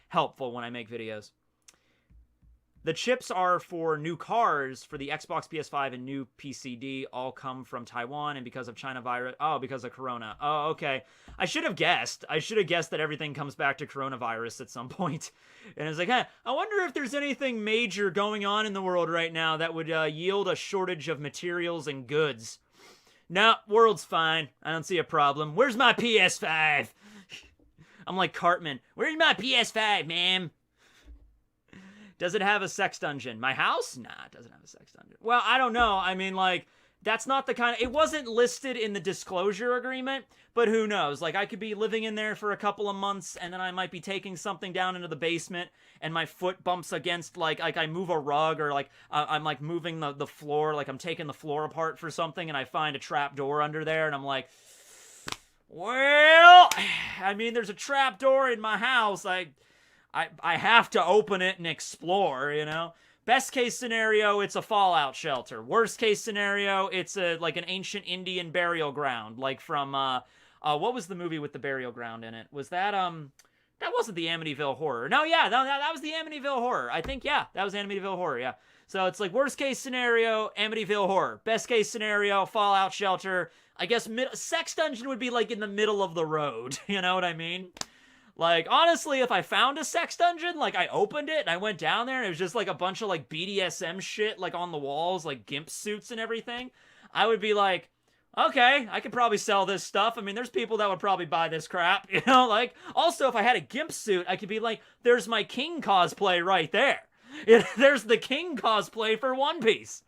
Speaker 1: helpful when I make videos. The chips are for new cars for the Xbox, PS5, and new PCD. All come from Taiwan, and because of China virus. Oh, because of Corona. Oh, okay. I should have guessed. I should have guessed that everything comes back to coronavirus at some point. And it's like, hey, I wonder if there's anything major going on in the world right now that would yield a shortage of materials and goods. No, world's fine. I don't see a problem. Where's my PS5? I'm like Cartman. Where's my PS5, ma'am? Does it have a sex dungeon? My house? Nah, it doesn't have a sex dungeon. Well, I don't know. I mean, like, that's not the kind of... It wasn't listed in the disclosure agreement, but who knows? Like, I could be living in there for a couple of months, and then I might be taking something down into the basement, and my foot bumps against, like I move a rug, or, like, I'm, like, moving the floor, like, I'm taking the floor apart for something, and I find a trap door under there, and I'm like... Well, I mean, there's a trap door in my house. I have to open it and explore, you know? Best case scenario, it's a fallout shelter. Worst case scenario, it's like an ancient Indian burial ground, like from, what was the movie with the burial ground in it? Was that, that wasn't the Amityville Horror. No, yeah, that was the Amityville Horror. I think, yeah, that was Amityville Horror, yeah. So it's like worst case scenario, Amityville Horror. Best case scenario, fallout shelter. I guess sex dungeon would be like in the middle of the road, you know what I mean? Like, honestly, if I found a sex dungeon, like, I opened it, and I went down there, and it was just, like, a bunch of, like, BDSM shit, like, on the walls, like, gimp suits and everything, I would be like, okay, I could probably sell this stuff. I mean, there's people that would probably buy this crap, you know? Like, also, if I had a gimp suit, I could be like, there's my King cosplay right there. There's the King cosplay for One Piece.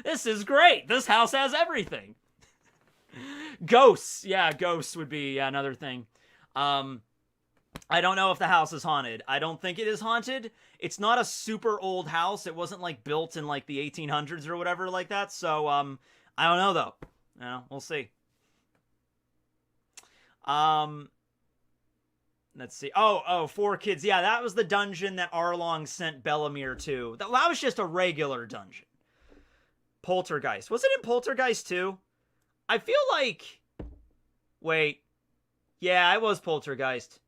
Speaker 1: This is great. This house has everything. Ghosts. Yeah, ghosts would be another thing. I don't know if the house is haunted. I don't think it is haunted. It's not a super old house. It wasn't, like, built in, like, the 1800s or whatever like that. So, I don't know, though. You know, we'll see. Let's see. Oh, 4 Kids. Yeah, that was the dungeon that Arlong sent Bellamere to. That was just a regular dungeon. Poltergeist. Was it in Poltergeist 2? I feel like... Wait. Yeah, it was Poltergeist.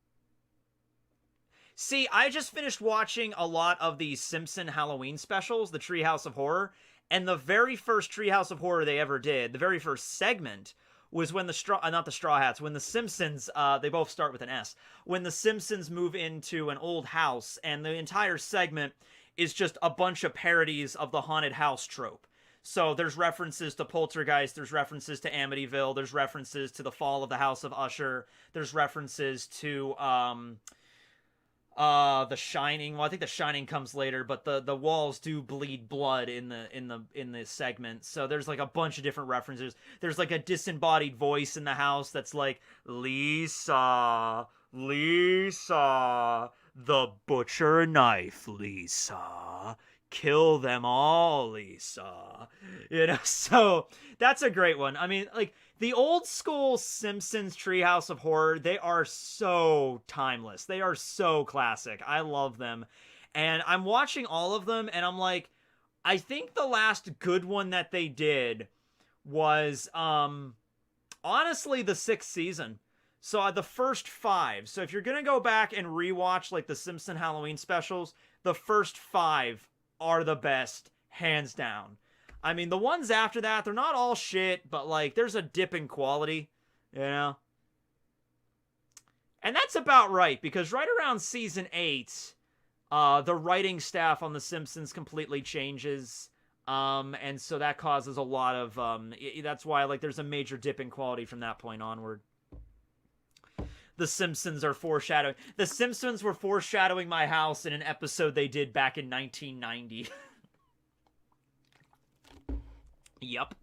Speaker 1: See, I just finished watching a lot of the Simpson Halloween specials, the Treehouse of Horror, and the very first Treehouse of Horror they ever did, the very first segment, was when not the Straw Hats, when the Simpsons, they both start with an S, when the Simpsons move into an old house, and the entire segment is just a bunch of parodies of the haunted house trope. So there's references to Poltergeist, there's references to Amityville, there's references to the fall of the House of Usher, there's references to, The Shining. Well, I think The Shining comes later, but the walls do bleed blood in the segment. So there's like a bunch of different references. There's like a disembodied voice in the house that's like, Lisa, the butcher knife, Lisa. Kill them all, Lisa. You know, so that's a great one. I mean, like, the old school Simpsons Treehouse of Horror, they are so timeless. They are so classic. I love them. And I'm watching all of them, and I'm like, I think the last good one that they did was, honestly, the 6th season. So the first 5. So if you're going to go back and rewatch, like, the Simpson Halloween specials, the first 5 are the best, hands down. I mean, the ones after that, they're not all shit, but, like, there's a dip in quality, you know? And that's about right, because right around season 8, the writing staff on The Simpsons completely changes, and so that causes a lot of, that's why, like, there's a major dip in quality from that point onward. The Simpsons are foreshadowing. The Simpsons were foreshadowing my house in an episode they did back in 1990. Yep.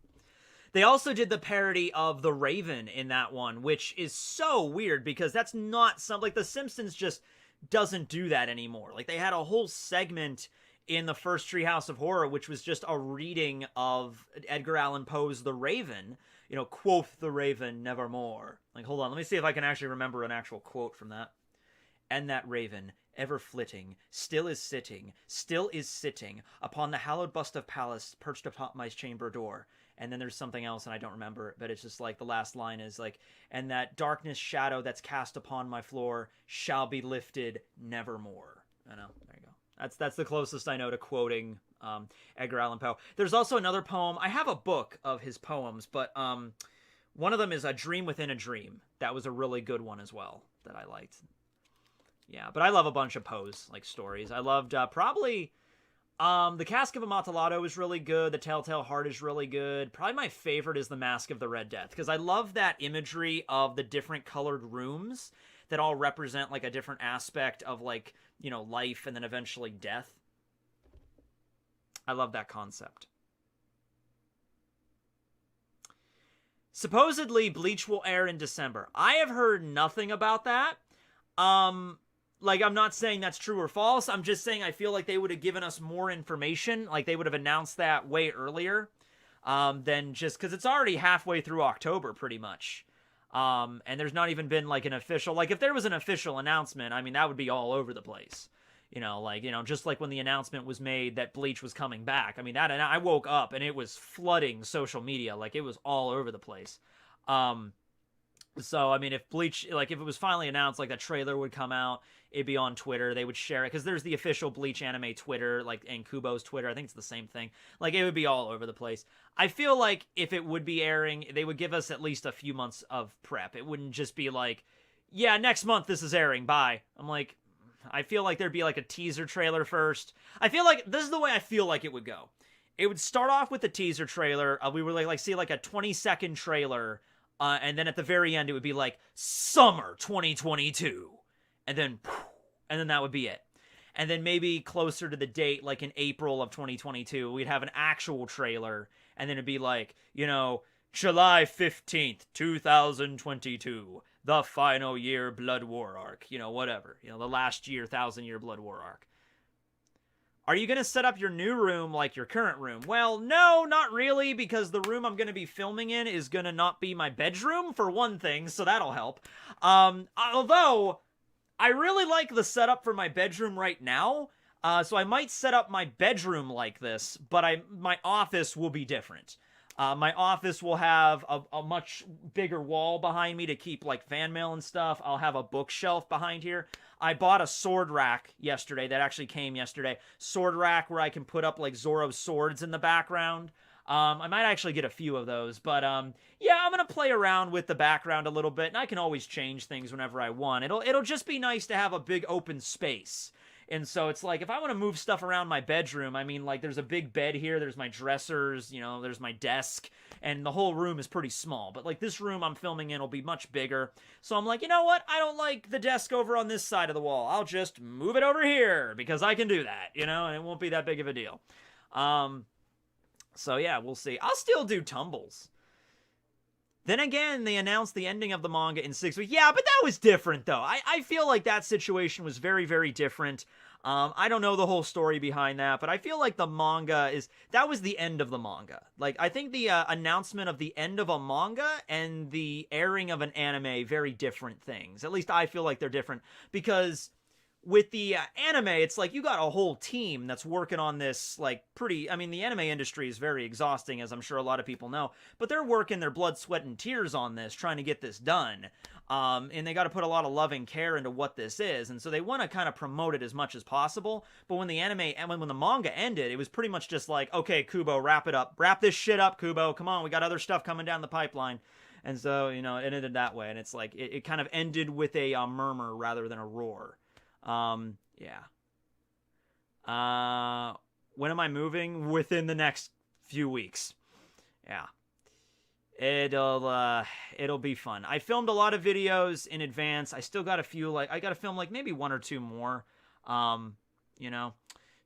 Speaker 1: They also did the parody of The Raven in that one, which is so weird because that's not like, The Simpsons just doesn't do that anymore. Like, they had a whole segment in the first Treehouse of Horror, which was just a reading of Edgar Allan Poe's The Raven. You know, quoth the raven nevermore. Like, hold on, let me see if I can actually remember an actual quote from that. And that raven, ever flitting, still is sitting upon the hallowed bust of Pallas perched atop my chamber door. And then there's something else, and I don't remember, but it's just like the last line is like, and that darkness shadow that's cast upon my floor shall be lifted nevermore. I know, there you go. That's the closest I know to quoting Edgar Allan Poe. There's also another poem. I have a book of his poems, but one of them is A Dream Within a Dream. That was a really good one as well that I liked. Yeah, but I love a bunch of Poe's like stories. I loved probably The Cask of Amontillado is really good. The Telltale Heart is really good. Probably my favorite is The Mask of the Red Death, because I love that imagery of the different colored rooms that all represent like a different aspect of like, you know, life and then eventually death. I love that concept. Supposedly, Bleach will air in December. I have heard nothing about that. Like, I'm not saying that's true or false. I'm just saying I feel like they would have given us more information. Like, they would have announced that way earlier than just... Because it's already halfway through October, pretty much. And there's not even been, like, an official... Like, if there was an official announcement, I mean, that would be all over the place. You know, like, you know, just like when the announcement was made that Bleach was coming back. I mean, that, and I woke up and it was flooding social media. Like, it was all over the place. So, I mean, if Bleach, like, if it was finally announced, like, the trailer would come out, it'd be on Twitter, they would share it, because there's the official Bleach anime Twitter, like, and Kubo's Twitter, I think it's the same thing. Like, it would be all over the place. I feel like if it would be airing, they would give us at least a few months of prep. It wouldn't just be like, yeah, next month this is airing, bye. I'm like... I feel like there'd be like a teaser trailer first. I feel like this is the way I feel like it would go. It would start off with the teaser trailer. We would like see like a 20-second trailer, and then at the very end it would be like summer 2022, and then that would be it. And then maybe closer to the date, like in April of 2022, we'd have an actual trailer, and then it'd be like, you know, July 15th, 2022. The final year Blood War arc, you know, whatever. You know, the last year, 1,000-year Blood War arc. Are you going to set up your new room like your current room? Well, no, not really, because the room I'm going to be filming in is going to not be my bedroom, for one thing, so that'll help. Although, I really like the setup for my bedroom right now, so I might set up my bedroom like this, but my office will be different. My office will have a much bigger wall behind me to keep, like, fan mail and stuff. I'll have a bookshelf behind here. I bought a sword rack yesterday. That actually came yesterday. Sword rack where I can put up, like, Zoro's swords in the background. I might actually get a few of those. But, yeah, I'm going to play around with the background a little bit. And I can always change things whenever I want. It'll just be nice to have a big open space. And so it's like, if I want to move stuff around my bedroom, I mean, like, there's a big bed here, there's my dressers, you know, there's my desk, and the whole room is pretty small. But, like, this room I'm filming in will be much bigger. So I'm like, you know what? I don't like the desk over on this side of the wall. I'll just move it over here, because I can do that, you know, and it won't be that big of a deal. So, yeah, we'll see. I'll still do tumbles. Then again, they announced the ending of the manga in 6 weeks. Yeah, but that was different, though. I feel like that situation was very, very different. I don't know the whole story behind that, but I feel like the manga that was the end of the manga. Like, I think the announcement of the end of a manga and the airing of an anime, very different things. At least I feel like they're different, because with the anime, it's like you got a whole team that's working on this, like, I mean, the anime industry is very exhausting, as I'm sure a lot of people know, but they're working their blood, sweat, and tears on this, trying to get this done. And they got to put a lot of love and care into what this is, and so they want to kind of promote it as much as possible. But when the anime, and when the manga ended, it was pretty much just like, okay, Kubo, wrap it up. Wrap this shit up, Kubo. Come on, we got other stuff coming down the pipeline. And so, you know, it ended that way, and it's like, it kind of ended with a murmur rather than a roar. Yeah. When am I moving? Within the next few weeks. Yeah. It'll be fun. I filmed a lot of videos in advance. I still got a few, like, I gotta film, like, maybe 1 or 2 more, you know,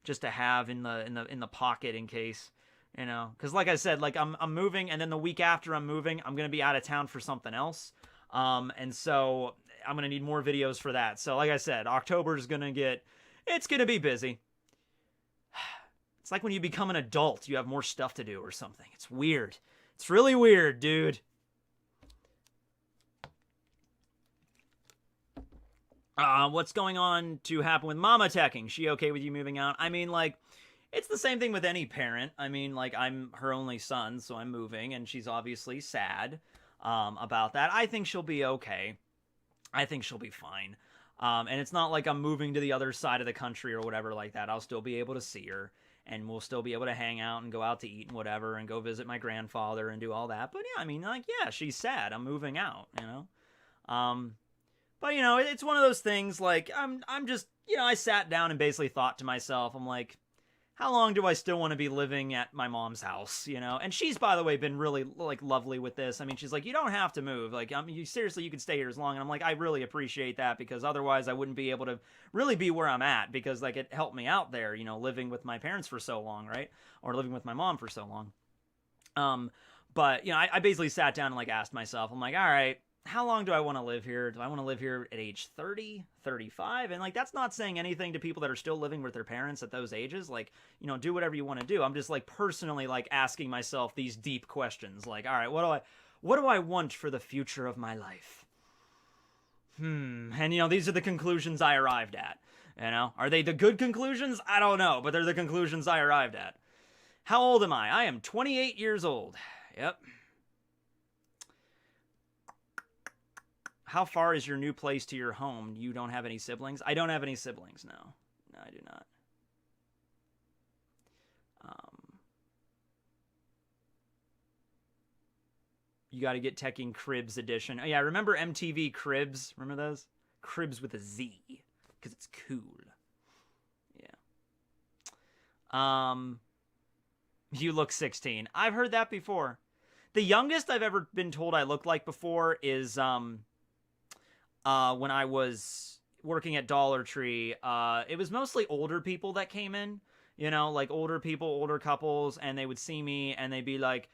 Speaker 1: just to have in the pocket in case, you know, because like I said, like, I'm moving, and then the week after I'm moving, I'm gonna be out of town for something else. And so I'm going to need more videos for that. So like I said, October is going to it's going to be busy. It's like when you become an adult, you have more stuff to do or something. It's weird. It's really weird, dude. What's going on to happen with Mama Tekking? She okay with you moving out? I mean, like, it's the same thing with any parent. I mean, like, I'm her only son, so I'm moving, and she's obviously sad about that. I think she'll be okay. I think she'll be fine. And it's not like I'm moving to the other side of the country or whatever like that. I'll still be able to see her, and we'll still be able to hang out and go out to eat and whatever, and go visit my grandfather and do all that. But yeah, I mean, like, yeah, she's sad. I'm moving out, you know? But, you know, it's one of those things, like, I'm just, you know, I sat down and basically thought to myself, I'm like, how long do I still want to be living at my mom's house, you know? And she's, by the way, been really, like, lovely with this. I mean, she's like, you don't have to move. Like, I mean, seriously, you can stay here as long. And I'm like, I really appreciate that, because otherwise I wouldn't be able to really be where I'm at, because, like, it helped me out there, you know, living with my parents for so long, right? Or living with my mom for so long. But, you know, I basically sat down and, like, asked myself, I'm like, all right, how long do I want to live here? Do I want to live here at age 30, 35? And, like, that's not saying anything to people that are still living with their parents at those ages. Like, you know, do whatever you want to do. I'm just, like, personally, like, asking myself these deep questions. Like, all right, what do I want for the future of my life? And, you know, these are the conclusions I arrived at. You know, are they the good conclusions? I don't know, but they're the conclusions I arrived at. How old am I? I am 28 years old. Yep. How far is your new place to your home? You don't have any siblings? I don't have any siblings, no. No, I do not. You got to get Tekking Cribs edition. Oh, yeah, remember MTV Cribs? Remember those? Cribs with a Z, because it's cool. Yeah. You look 16. I've heard that before. The youngest I've ever been told I looked like before is when I was working at Dollar Tree. It was mostly older people that came in, you know, like older people, older couples, and they would see me and they'd be like,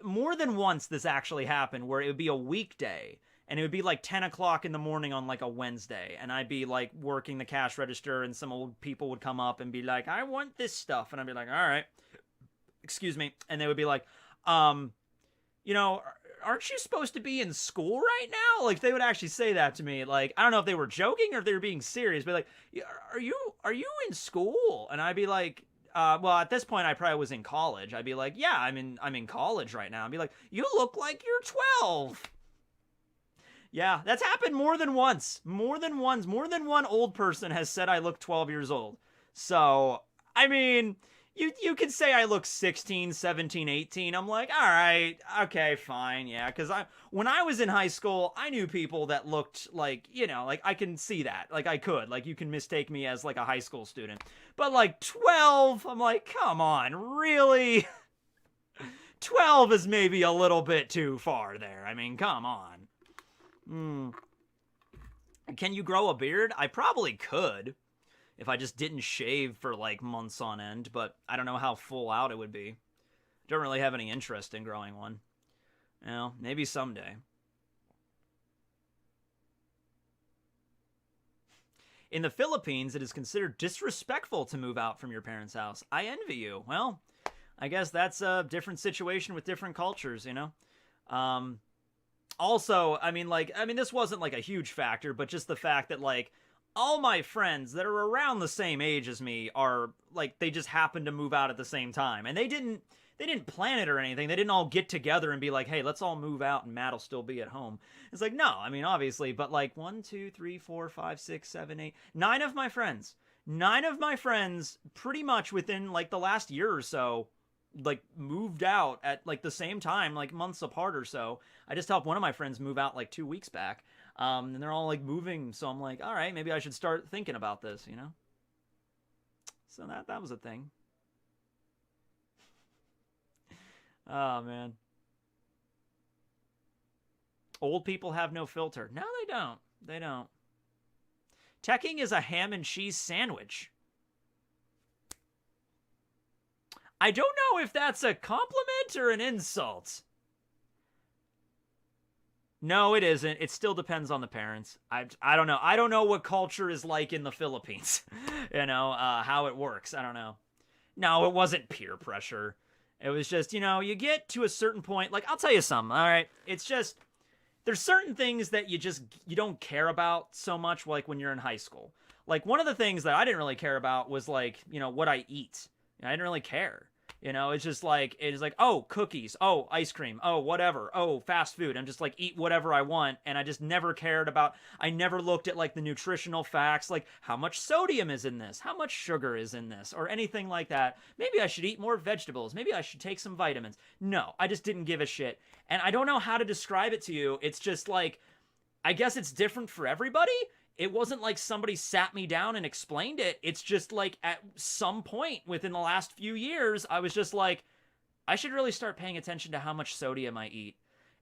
Speaker 1: more than once this actually happened, where it would be a weekday and it would be like 10 o'clock in the morning on like a Wednesday, and I'd be like working the cash register, and some old people would come up and be like, I want this stuff, and I'd be like, all right, excuse me, and they would be like, you know, aren't you supposed to be in school right now? Like, they would actually say that to me. Like, I don't know if they were joking or if they were being serious, but like, are you in school? And I'd be like, well, at this point I probably was in college. I'd be like, yeah, I'm in college right now. I'd be like, you look like you're 12. Yeah, that's happened more than once. More than once. More than one old person has said I look 12 years old. So, I mean, you could say I look 16, 17, 18. I'm like, all right, okay, fine, yeah. Because when I was in high school, I knew people that looked like, you know, like I can see that. Like I could. Like you can mistake me as like a high school student. But like 12, I'm like, come on, really? 12 is maybe a little bit too far there. I mean, come on. Can you grow a beard? I probably could, if I just didn't shave for like months on end, but I don't know how full out it would be. Don't really have any interest in growing one. You know, maybe someday. In the Philippines, it is considered disrespectful to move out from your parents' house. I envy you. Well, I guess that's a different situation with different cultures, you know? Also, I mean, this wasn't like a huge factor, but just the fact that like, all my friends that are around the same age as me are like, they just happened to move out at the same time, and they didn't plan it or anything. They didn't all get together and be like, hey, let's all move out and Matt'll still be at home. It's like, no, I mean, obviously, but like 1, 2, 3, 4, 5, 6, 7, 8, 9 of my friends pretty much within like the last year or so, like moved out at like the same time, like months apart or so. I just helped one of my friends move out like 2 weeks back. And they're all like moving, so I'm like, all right, maybe I should start thinking about this, you know? So that was a thing. Oh, man. Old people have no filter. No, they don't. They don't. Tekking is a ham and cheese sandwich. I don't know if that's a compliment or an insult. No, it isn't. It still depends on the parents. I don't know. I don't know what culture is like in the Philippines. You know, how it works. I don't know. No, it wasn't peer pressure. It was just, you know, you get to a certain point. Like, I'll tell you something, all right? It's just, there's certain things that you don't care about so much, like when you're in high school. Like, one of the things that I didn't really care about was, like, you know, what I eat. I didn't really care. You know, it's just like, oh, cookies, oh, ice cream, oh, whatever, oh, fast food. I'm just like, eat whatever I want. And I just never cared about, I never looked at like the nutritional facts, like how much sodium is in this, how much sugar is in this, or anything like that. Maybe I should eat more vegetables. Maybe I should take some vitamins. No, I just didn't give a shit. And I don't know how to describe it to you. It's just like, I guess it's different for everybody. It wasn't like somebody sat me down and explained it. It's just like at some point within the last few years, I was just like, I should really start paying attention to how much sodium I eat.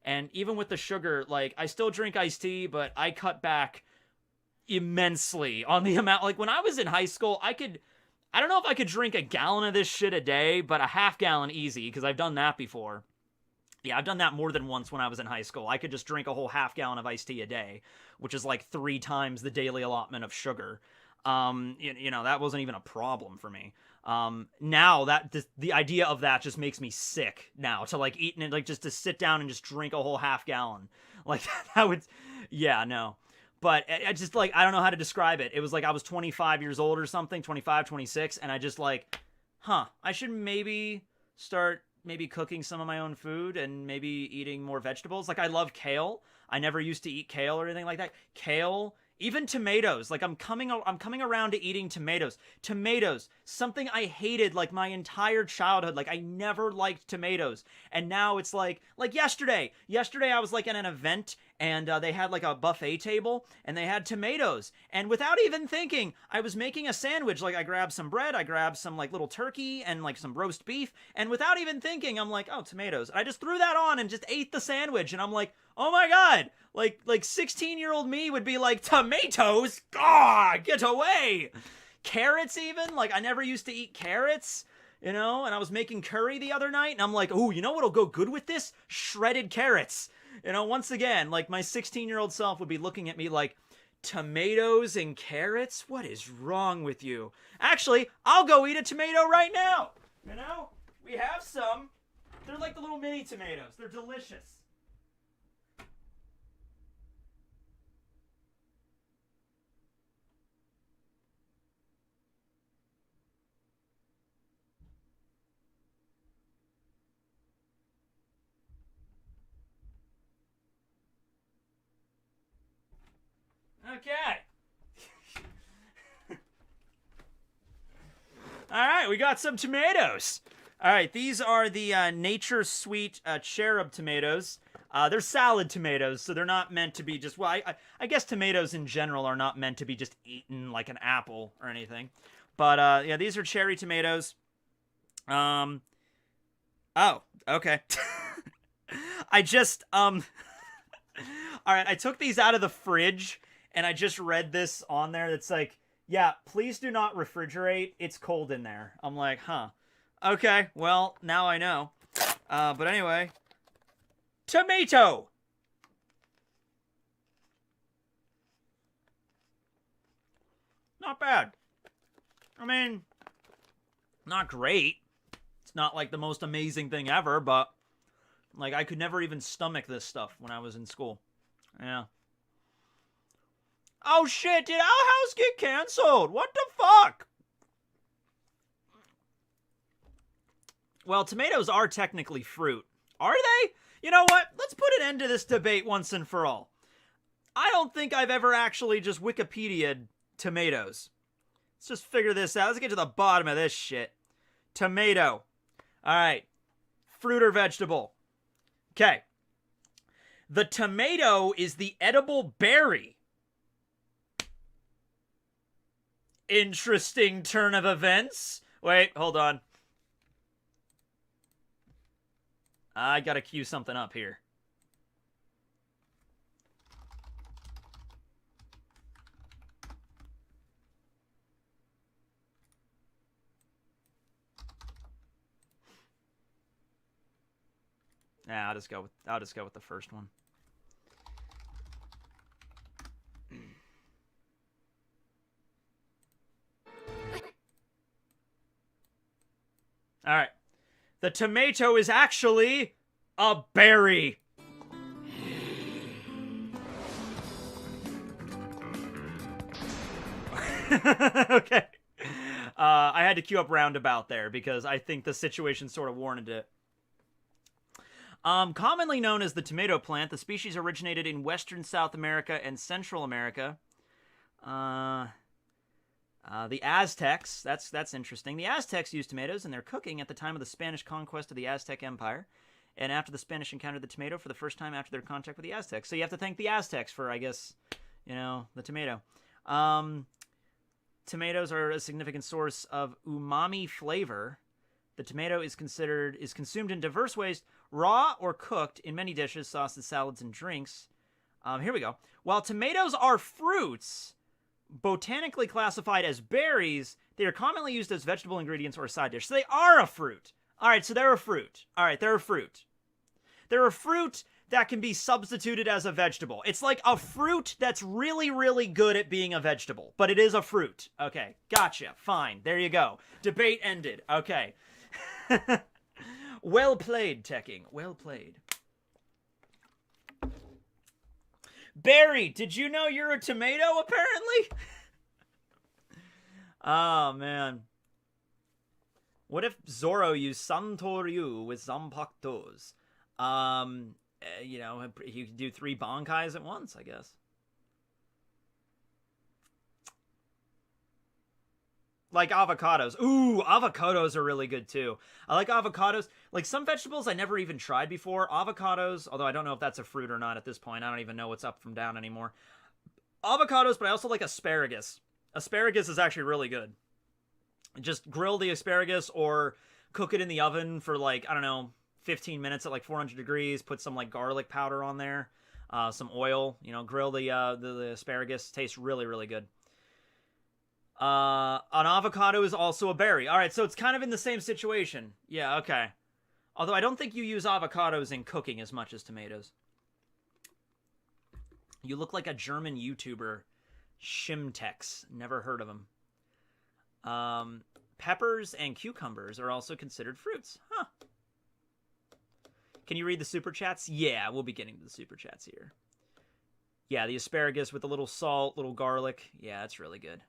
Speaker 1: And even with the sugar, like, I still drink iced tea, but I cut back immensely on the amount. Like, when I was in high school, I don't know if I could drink a gallon of this shit a day, but a half gallon easy, because I've done that before. Yeah, I've done that more than once when I was in high school. I could just drink a whole half gallon of iced tea a day, which is like 3 times the daily allotment of sugar. You know, that wasn't even a problem for me. Now that the idea of that just makes me sick now, to like eat and like just to sit down and just drink a whole half gallon. Like that would, yeah, no. But I just like, I don't know how to describe it. It was like I was 25 years old or something, 25, 26. And I just like, I should maybe start cooking some of my own food and maybe eating more vegetables. Like, I love kale. I never used to eat kale or anything like that. Kale, even tomatoes. Like, I'm coming around to eating tomatoes. Tomatoes, something I hated like my entire childhood. Like, I never liked tomatoes. And now it's like yesterday. Yesterday I was like at an event and they had like a buffet table and they had tomatoes. And without even thinking, I was making a sandwich. Like, I grabbed some bread, I grabbed some like little turkey and like some roast beef. And without even thinking, I'm like, oh, tomatoes. I just threw that on and just ate the sandwich. And I'm like, oh my God, like 16-year-old me would be like, tomatoes? God, get away. Carrots even, like I never used to eat carrots, you know, and I was making curry the other night and I'm like, oh, you know what'll go good with this? Shredded carrots. You know, once again, like my 16-year-old self would be looking at me like, tomatoes and carrots? What is wrong with you? Actually, I'll go eat a tomato right now. You know, we have some. They're like the little mini tomatoes. They're delicious. Okay. All right, we got some tomatoes. All right, these are the Nature Sweet Cherub tomatoes. They're salad tomatoes, so they're not meant to be just, well, I guess tomatoes in general are not meant to be just eaten like an apple or anything. But, yeah, these are cherry tomatoes. Oh, okay. I just, all right, I took these out of the fridge, and I just read this on there that's like, yeah, please do not refrigerate. It's cold in there. I'm like, huh. Okay, well, now I know. But anyway. Tomato! Not bad. I mean, not great. It's not like the most amazing thing ever, but like I could never even stomach this stuff when I was in school. Yeah. Oh shit, did our house get canceled? What the fuck? Well, tomatoes are technically fruit. Are they? You know what? Let's put an end to this debate once and for all. I don't think I've ever actually just Wikipedia'd tomatoes. Let's just figure this out. Let's get to the bottom of this shit. Tomato. Alright. Fruit or vegetable? Okay. The tomato is the edible berry. Interesting turn of events. Wait, hold on. I gotta cue something up here. Nah, I'll just go with the first one. All right. The tomato is actually a berry. Okay. I had to queue up roundabout there because I think the situation sort of warranted it. Commonly known as the tomato plant, the species originated in western South America and Central America. The Aztecs, that's interesting. The Aztecs used tomatoes in their cooking at the time of the Spanish conquest of the Aztec Empire, and after the Spanish encountered the tomato for the first time after their contact with the Aztecs. So you have to thank the Aztecs for, I guess, the tomato. Tomatoes are a significant source of umami flavor. The tomato is consumed in diverse ways, raw or cooked in many dishes, sauces, salads, and drinks. Here we go. While tomatoes are fruits, botanically classified as berries, they are commonly used as vegetable ingredients or a side dish. So they are a fruit. All right, so they're a fruit. All right, they're a fruit. They're a fruit that can be substituted as a vegetable. It's like a fruit that's really, really good at being a vegetable, but it is a fruit. Okay, gotcha. Fine. There you go. Debate ended. Okay. Well played, Tekking. Well played. Barry, did you know you're a tomato, apparently? Oh, man. What if Zoro used Santoryu with Zanpakutos? You could do 3 Bankais at once, I guess. Like avocados. Ooh, avocados are really good too. I like avocados. Like some vegetables I never even tried before. Avocados, although I don't know if that's a fruit or not at this point. I don't even know what's up from down anymore. Avocados, but I also like asparagus. Asparagus is actually really good. Just grill the asparagus or cook it in the oven for 15 minutes at 400 degrees. Put some garlic powder on there. Some oil. Grill the asparagus. Tastes really, really good. An avocado is also a berry. All right, so it's kind of in the same situation. Yeah, okay. Although I don't think you use avocados in cooking as much as tomatoes. You look like a German YouTuber, Shimtex. Never heard of him. Peppers and cucumbers are also considered fruits. Huh. Can you read the super chats? Yeah, we'll be getting to the super chats here. Yeah, the asparagus with a little salt, little garlic. Yeah, that's really good.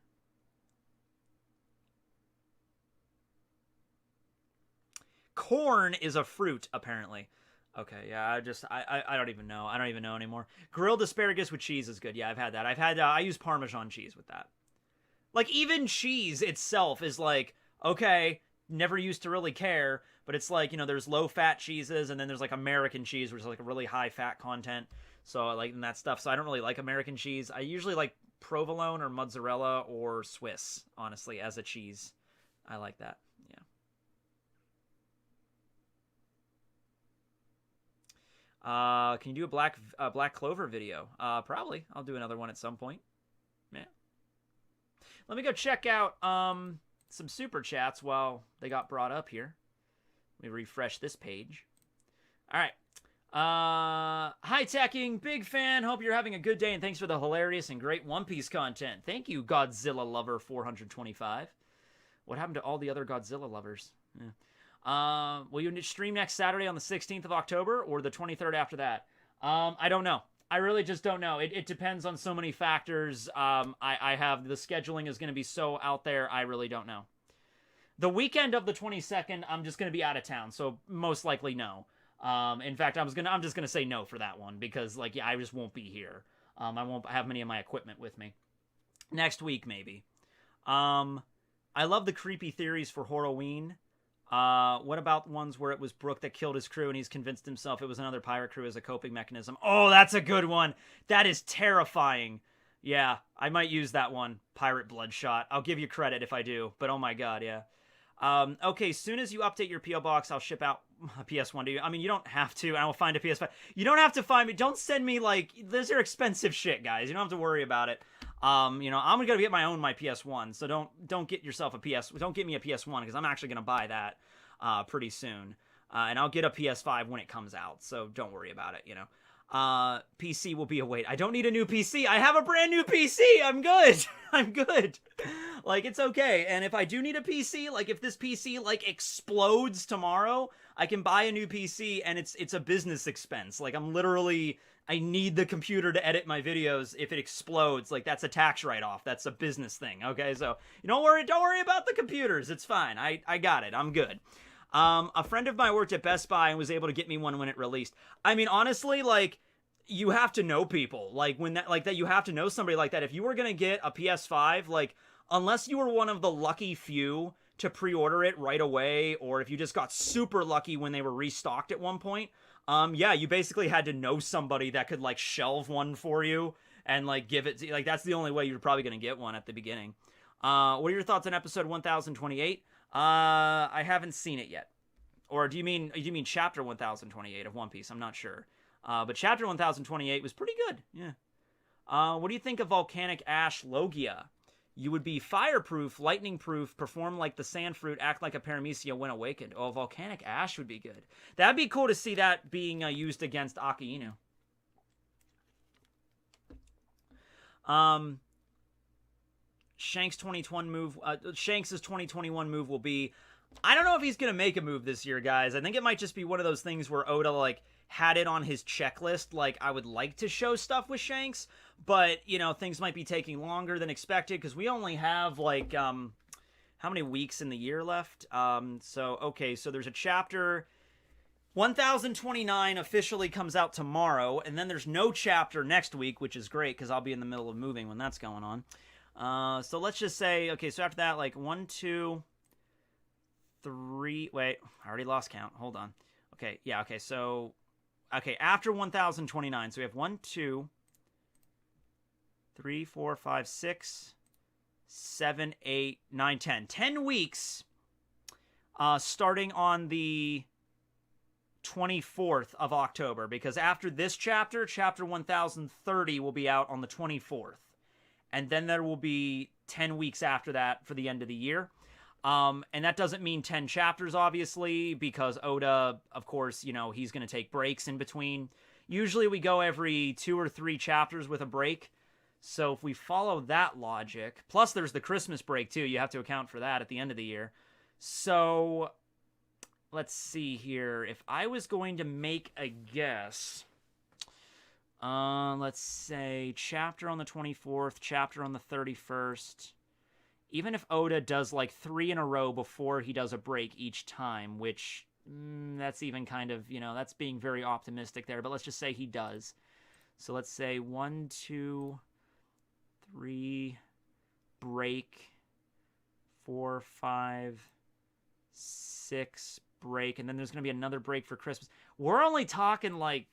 Speaker 1: Corn is a fruit, apparently. Okay, yeah, I don't even know. I don't even know anymore. Grilled asparagus with cheese is good. Yeah, I've had that. I use Parmesan cheese with that. Even cheese itself is okay, never used to really care, but it's there's low-fat cheeses, and then there's American cheese, which is a really high fat content. So I like that stuff. So I don't really like American cheese. I usually like provolone or mozzarella or Swiss, honestly, as a cheese. I like that. Can you do a Black Clover video? Probably. I'll do another one at some point. Yeah. Let me go check out some super chats while they got brought up here. Let me refresh this page. All right. Hi, Tekking. Big fan. Hope you're having a good day, and thanks for the hilarious and great One Piece content. Thank you, Godzilla Lover 425. What happened to all the other Godzilla lovers? Yeah. Will you stream next Saturday on the 16th of October or the 23rd after that? I don't know. I really just don't know. It depends on so many factors. I have the scheduling is going to be so out there. I really don't know. The weekend of the 22nd, I'm just going to be out of town, so most likely no. In fact, I'm just gonna say no for that one because I just won't be here. I won't have many of my equipment with me. Next week maybe. I love the creepy theories for Halloween. What about ones where it was Brook that killed his crew and he's convinced himself it was another pirate crew as a coping mechanism? Oh, that's a good one. That is terrifying. Yeah, I might use that one. Pirate Bloodshot. I'll give you credit if I do, but oh my god, yeah. Okay, soon as you update your P.O. box, I'll ship out a PS1 to you. I mean, you don't have to. I will find a PS5. You don't have to find me. Don't send me, those are expensive shit, guys. You don't have to worry about it. I'm gonna get my PS1, so don't get yourself don't get me a PS1, because I'm actually gonna buy that, pretty soon. And I'll get a PS5 when it comes out, so don't worry about it, PC will be a wait. I don't need a new PC. I have a brand new PC. I'm good. I'm good. Like, it's okay. And if I do need a PC, like, if this PC, like, explodes tomorrow, I can buy a new PC, and it's a business expense. Like, I need the computer to edit my videos. If it explodes, like, that's a tax write-off. That's a business thing, okay? So, don't worry about the computers. It's fine. I got it. I'm good. A friend of mine worked at Best Buy and was able to get me one when it released. I mean, honestly, like, you have to know people. Like, you have to know somebody like that. If you were gonna get a PS5, like, unless you were one of the lucky few to pre-order it right away, or if you just got super lucky when they were restocked at one point, yeah, you basically had to know somebody that could, like, shelve one for you and, like, give it to, like, that's the only way you're probably gonna get one at the beginning. What are your thoughts on episode 1028? I haven't seen it yet. Or do you mean chapter 1028 of One Piece? I'm not sure. But chapter 1028 was pretty good. Yeah. What do you think of Volcanic Ash Logia? You would be fireproof, lightning-proof, perform like the sand fruit, act like a paramecia when awakened. Oh, Volcanic Ash would be good. That'd be cool to see that being used against Aki Inu. Shanks' 2021 move will be... I don't know if he's going to make a move this year, guys. I think it might just be one of those things where Oda, like, had it on his checklist. Like, I would like to show stuff with Shanks, but, you know, things might be taking longer than expected because we only have, like, how many weeks in the year left? Okay, so there's a chapter... 1029 officially comes out tomorrow, and then there's no chapter next week, which is great because I'll be in the middle of moving when that's going on. So let's just say, okay, so after that, like 1, 2, 3, wait, I already lost count. Hold on. Okay, yeah, okay, so, okay, after 1029, so we have 1, 2, 3, 4, 5, 6, 7, 8, 9, 10. 10 weeks, starting on the 24th of October, because after this chapter, chapter 1030 will be out on the 24th. And then there will be 10 weeks after that for the end of the year. And that doesn't mean 10 chapters, obviously, because Oda, of course, you know, he's going to take breaks in between. Usually we go every 2 or 3 chapters with a break. So if we follow that logic, plus there's the Christmas break too, you have to account for that at the end of the year. So let's see here. If I was going to make a guess... let's say chapter on the 24th, chapter on the 31st. Even if Oda does like 3 in a row before he does a break each time, which that's even kind of, you know, that's being very optimistic there, but let's just say he does. So let's say 1, 2, 3, break, 4, 5, 6, break, and then there's going to be another break for Christmas. We're only talking like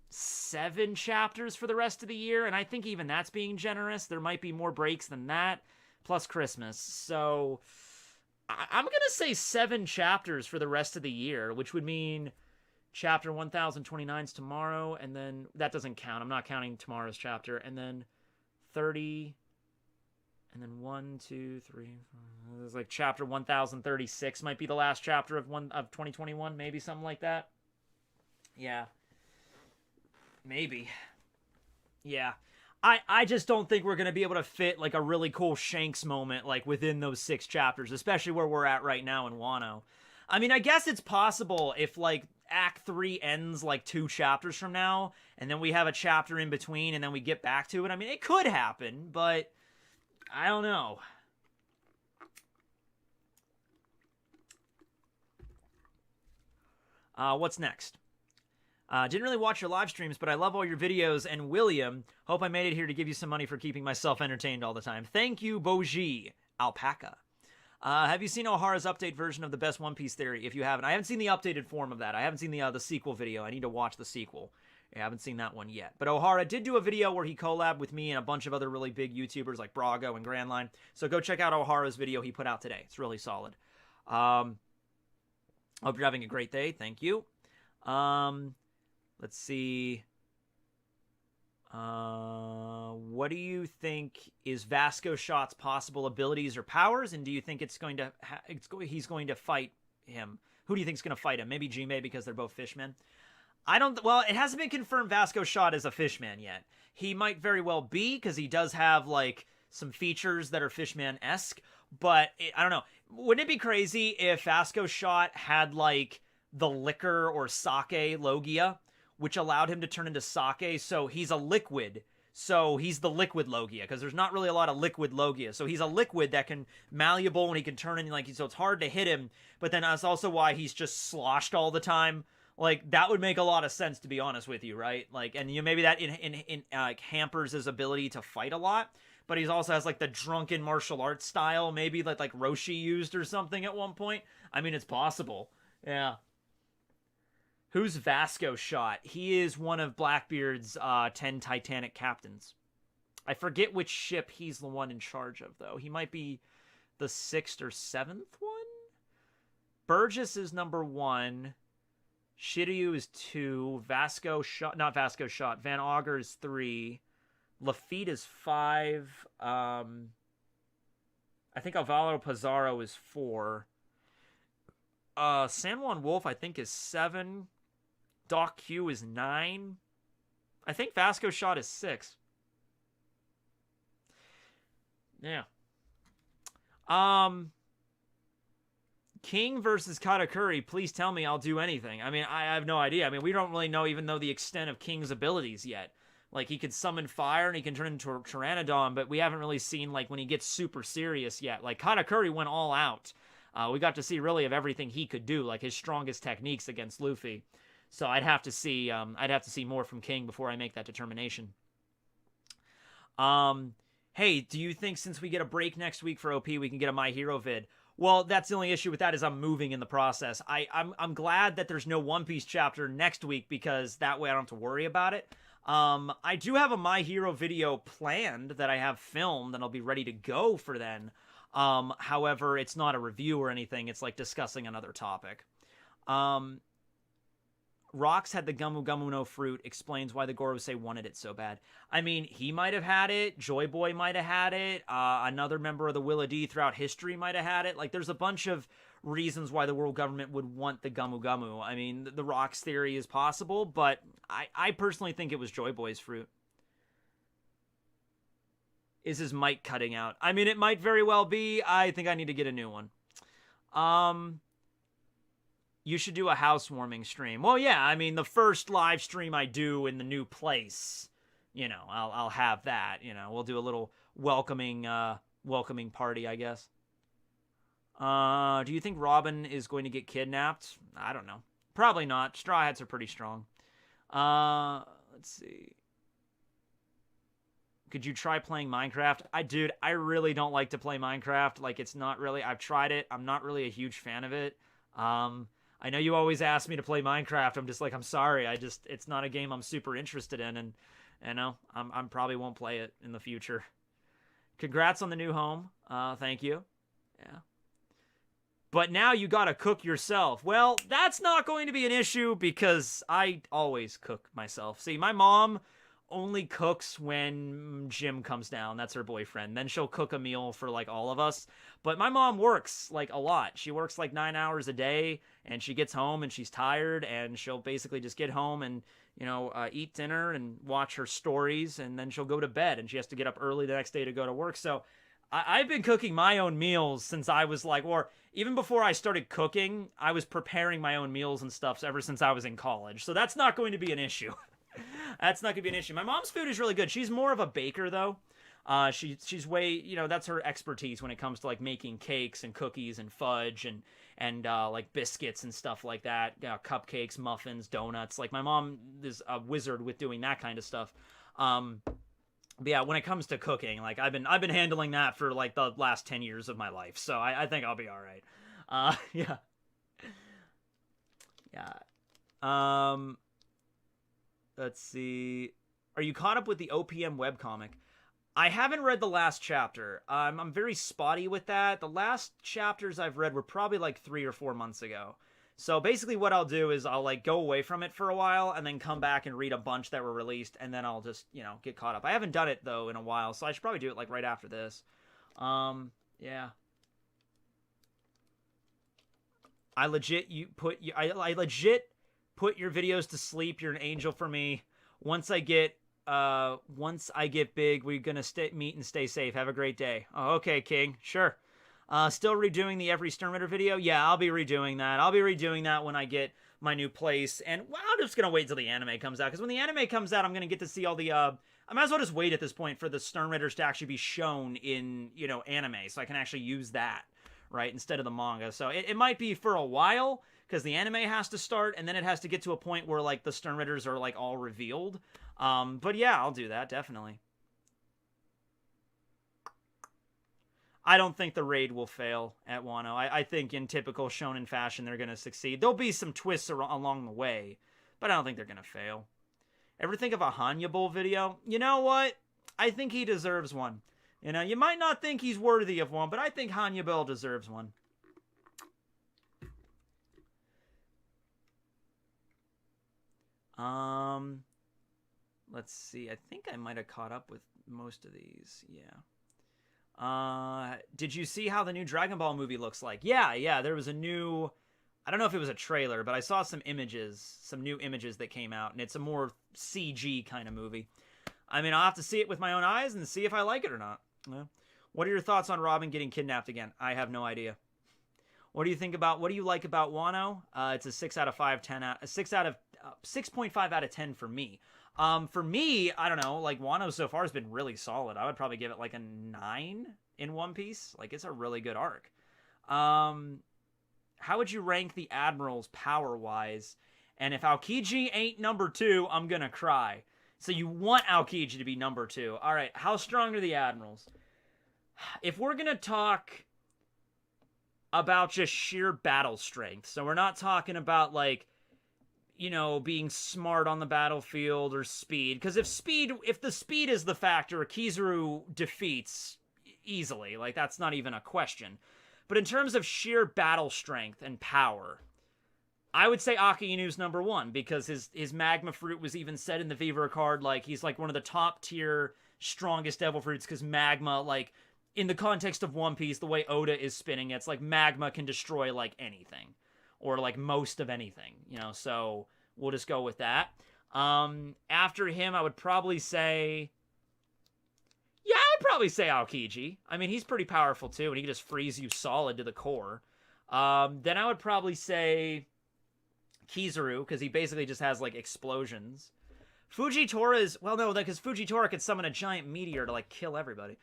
Speaker 1: 7 chapters for the rest of the year, and I think even that's being generous. There might be more breaks than that, plus Christmas. So I'm going to say 7 chapters for the rest of the year, which would mean chapter 1029 is tomorrow, and then that doesn't count. I'm not counting tomorrow's chapter, and then 30, and then 1, 2, 3, 4. There's like chapter 1036 might be the last chapter of 2021, maybe something like that. Yeah. Maybe. Yeah. I just don't think we're going to be able to fit, like, a really cool Shanks moment, like, within those 6 chapters, especially where we're at right now in Wano. I mean, I guess it's possible if, like, Act 3 ends, like, 2 chapters from now, and then we have a chapter in between, and then we get back to it. I mean, it could happen, but I don't know. What's next? Didn't really watch your live streams, but I love all your videos. And William, hope I made it here to give you some money for keeping myself entertained all the time. Thank you, Boji Alpaca. Have you seen O'Hara's update version of the best One Piece theory? If you haven't, I haven't seen the updated form of that. I haven't seen the sequel video. I need to watch the sequel. I haven't seen that one yet. But O'Hara did do a video where he collabed with me and a bunch of other really big YouTubers like Brago and Grandline. So go check out O'Hara's video he put out today. It's really solid. Hope you're having a great day. Thank you. Let's see. What do you think is Vasco Shot's possible abilities or powers, and do you think it's going to he's going to fight him? Who do you think is going to fight him? Maybe Jime because they're both fishmen. Well, it hasn't been confirmed Vasco Shot is a fishman yet. He might very well be because he does have like some features that are Fishman-esque, but I don't know. Wouldn't it be crazy if Vasco Shot had like the liquor or sake Logia, which allowed him to turn into sake? So he's a liquid. So he's the liquid Logia, because there's not really a lot of liquid Logia. So he's a liquid that can malleable and he can turn in, like, so it's hard to hit him. But then that's also why he's just sloshed all the time. Like, that would make a lot of sense, to be honest with you, right? Like, and maybe that like hampers his ability to fight a lot. But he also has like the drunken martial arts style, maybe like Roshi used or something at one point. I mean, it's possible. Yeah. Who's Vasco Shot? He is one of Blackbeard's 10 Titanic captains. I forget which ship he's the one in charge of, though. He might be the 6th or 7th one? Burgess is number 1. Shiryu is 2. Vasco Shot, not Vasco Shot. Van Auger is 3. Lafitte is 5. I think Alvaro Pizarro is 4. San Juan Wolf, I think, is 7. Doc Q is 9. I think Vasco Shot is 6. Yeah. King versus Katakuri, please tell me I'll do anything. I mean, I have no idea. I mean, we don't really know even though the extent of King's abilities yet. Like, he could summon fire and he can turn into a Pteranodon, but we haven't really seen, like, when he gets super serious yet. Like, Katakuri went all out. We got to see really of everything he could do, like his strongest techniques against Luffy. So I'd have to see more from King before I make that determination. Hey, do you think since we get a break next week for OP, we can get a My Hero vid? Well, that's the only issue with that is I'm moving in the process. I'm glad that there's no One Piece chapter next week because that way I don't have to worry about it. I do have a My Hero video planned that I have filmed and I'll be ready to go for then. However, it's not a review or anything. It's like discussing another topic. Rocks had the Gumu Gumu no fruit, explains why the Gorosei wanted it so bad. I mean, he might have had it. Joy Boy might have had it. Another member of the Willa D throughout history might have had it. Like, there's a bunch of reasons why the world government would want the Gumu Gumu. I mean, the Rocks theory is possible, but I personally think it was Joy Boy's fruit. Is his mic cutting out? I mean, it might very well be. I think I need to get a new one. You should do a housewarming stream. Well, yeah, I mean, the first live stream I do in the new place, you know, I'll have that, you know. We'll do a little welcoming party, I guess. Do you think Robin is going to get kidnapped? I don't know. Probably not. Straw Hats are pretty strong. Let's see. Could you try playing Minecraft? Dude, I really don't like to play Minecraft. Like, it's not really, I've tried it. I'm not really a huge fan of it. I know you always ask me to play Minecraft. I'm just like, I'm sorry. It's not a game I'm super interested in. And, you know, I'm probably won't play it in the future. Congrats on the new home. Thank you. Yeah. But now you gotta cook yourself. Well, that's not going to be an issue because I always cook myself. See, my mom only cooks when Jim comes down. That's her boyfriend. Then she'll cook a meal for like all of us. But my mom works like a lot. She works like 9 hours a day and she gets home and she's tired and she'll basically just get home and, you know, eat dinner and watch her stories and then she'll go to bed and she has to get up early the next day to go to work. So I've been cooking my own meals since I was like, or even before I started cooking, I was preparing my own meals and stuff ever since I was in college. So that's not going to be an issue. That's not gonna be an issue. My mom's food is really good. She's more of a baker though. She's way, you know, that's her expertise when it comes to like making cakes and cookies and fudge and like biscuits and stuff like that. Cupcakes, muffins, donuts. Like my mom is a wizard with doing that kind of stuff. But yeah, when it comes to cooking, like I've been handling that for like the last 10 years of my life. So I think I'll be all right. Yeah. Yeah. Let's see. Are you caught up with the OPM webcomic? I haven't read the last chapter. I'm very spotty with that. The last chapters I've read were probably like 3 or 4 months ago. So basically what I'll do is I'll like go away from it for a while and then come back and read a bunch that were released and then I'll just, you know, get caught up. I haven't done it though in a while, so I should probably do it like right after this. Yeah. I legit put your videos to sleep. You're an angel for me. Once I get once I get big, we're gonna meet and stay safe. Have a great day. Oh, okay, King. Sure. Still redoing the every Sternritter video? Yeah, I'll be redoing that. I'll be redoing that when I get my new place. And well, I'm just gonna wait till the anime comes out, because when the anime comes out, I'm gonna get to see all the, I might as well just wait at this point for the Sternritters to actually be shown in, you know, anime, so I can actually use that, right, instead of the manga. So it might be for a while, because the anime has to start, and then it has to get to a point where, like, the Sternritters are, like, all revealed. But yeah, I'll do that, definitely. I don't think the raid will fail at Wano. I think in typical shonen fashion, they're going to succeed. There'll be some twists along the way, but I don't think they're going to fail. Ever think of a Hanya Bull video? You know what? I think he deserves one. You know, you might not think he's worthy of one, but I think Hanya Bull deserves one. Let's see. I think I might have caught up with most of these. Yeah. Did you see how the new Dragon Ball movie looks like? Yeah, there was a new, I don't know if it was a trailer, but I saw some images, some new images that came out, and it's a more CG kind of movie. I mean, I'll have to see it with my own eyes and see if I like it or not. Yeah. What are your thoughts on Robin getting kidnapped again? I have no idea. What do you like about Wano? It's a 6.5 out of 10 for me. For me, I don't know, like, Wano so far has been really solid. I would probably give it like a 9 in One Piece. Like, it's a really good arc. How would you rank the admirals power-wise? And if Aokiji ain't number 2, I'm gonna cry. So you want Aokiji to be number 2. All right, how strong are the admirals? If we're gonna talk about just sheer battle strength, so we're not talking about, like, you know, being smart on the battlefield or speed. Because if the speed is the factor, Kizaru defeats easily. Like, that's not even a question. But in terms of sheer battle strength and power, I would say Akainu's number 1, because his magma fruit was even said in the Viva card, like, he's like one of the top tier strongest devil fruits, because magma, like, in the context of One Piece, the way Oda is spinning it's like magma can destroy, like, anything. Or, like, most of anything, you know, so we'll just go with that. After him, I would probably say... Yeah, I would probably say Aokiji. I mean, he's pretty powerful, too, and he can just freeze you solid to the core. Then I would probably say Kizaru, because he basically just has, like, explosions. Fujitora is... Well, no, because Fujitora could summon a giant meteor to, like, kill everybody.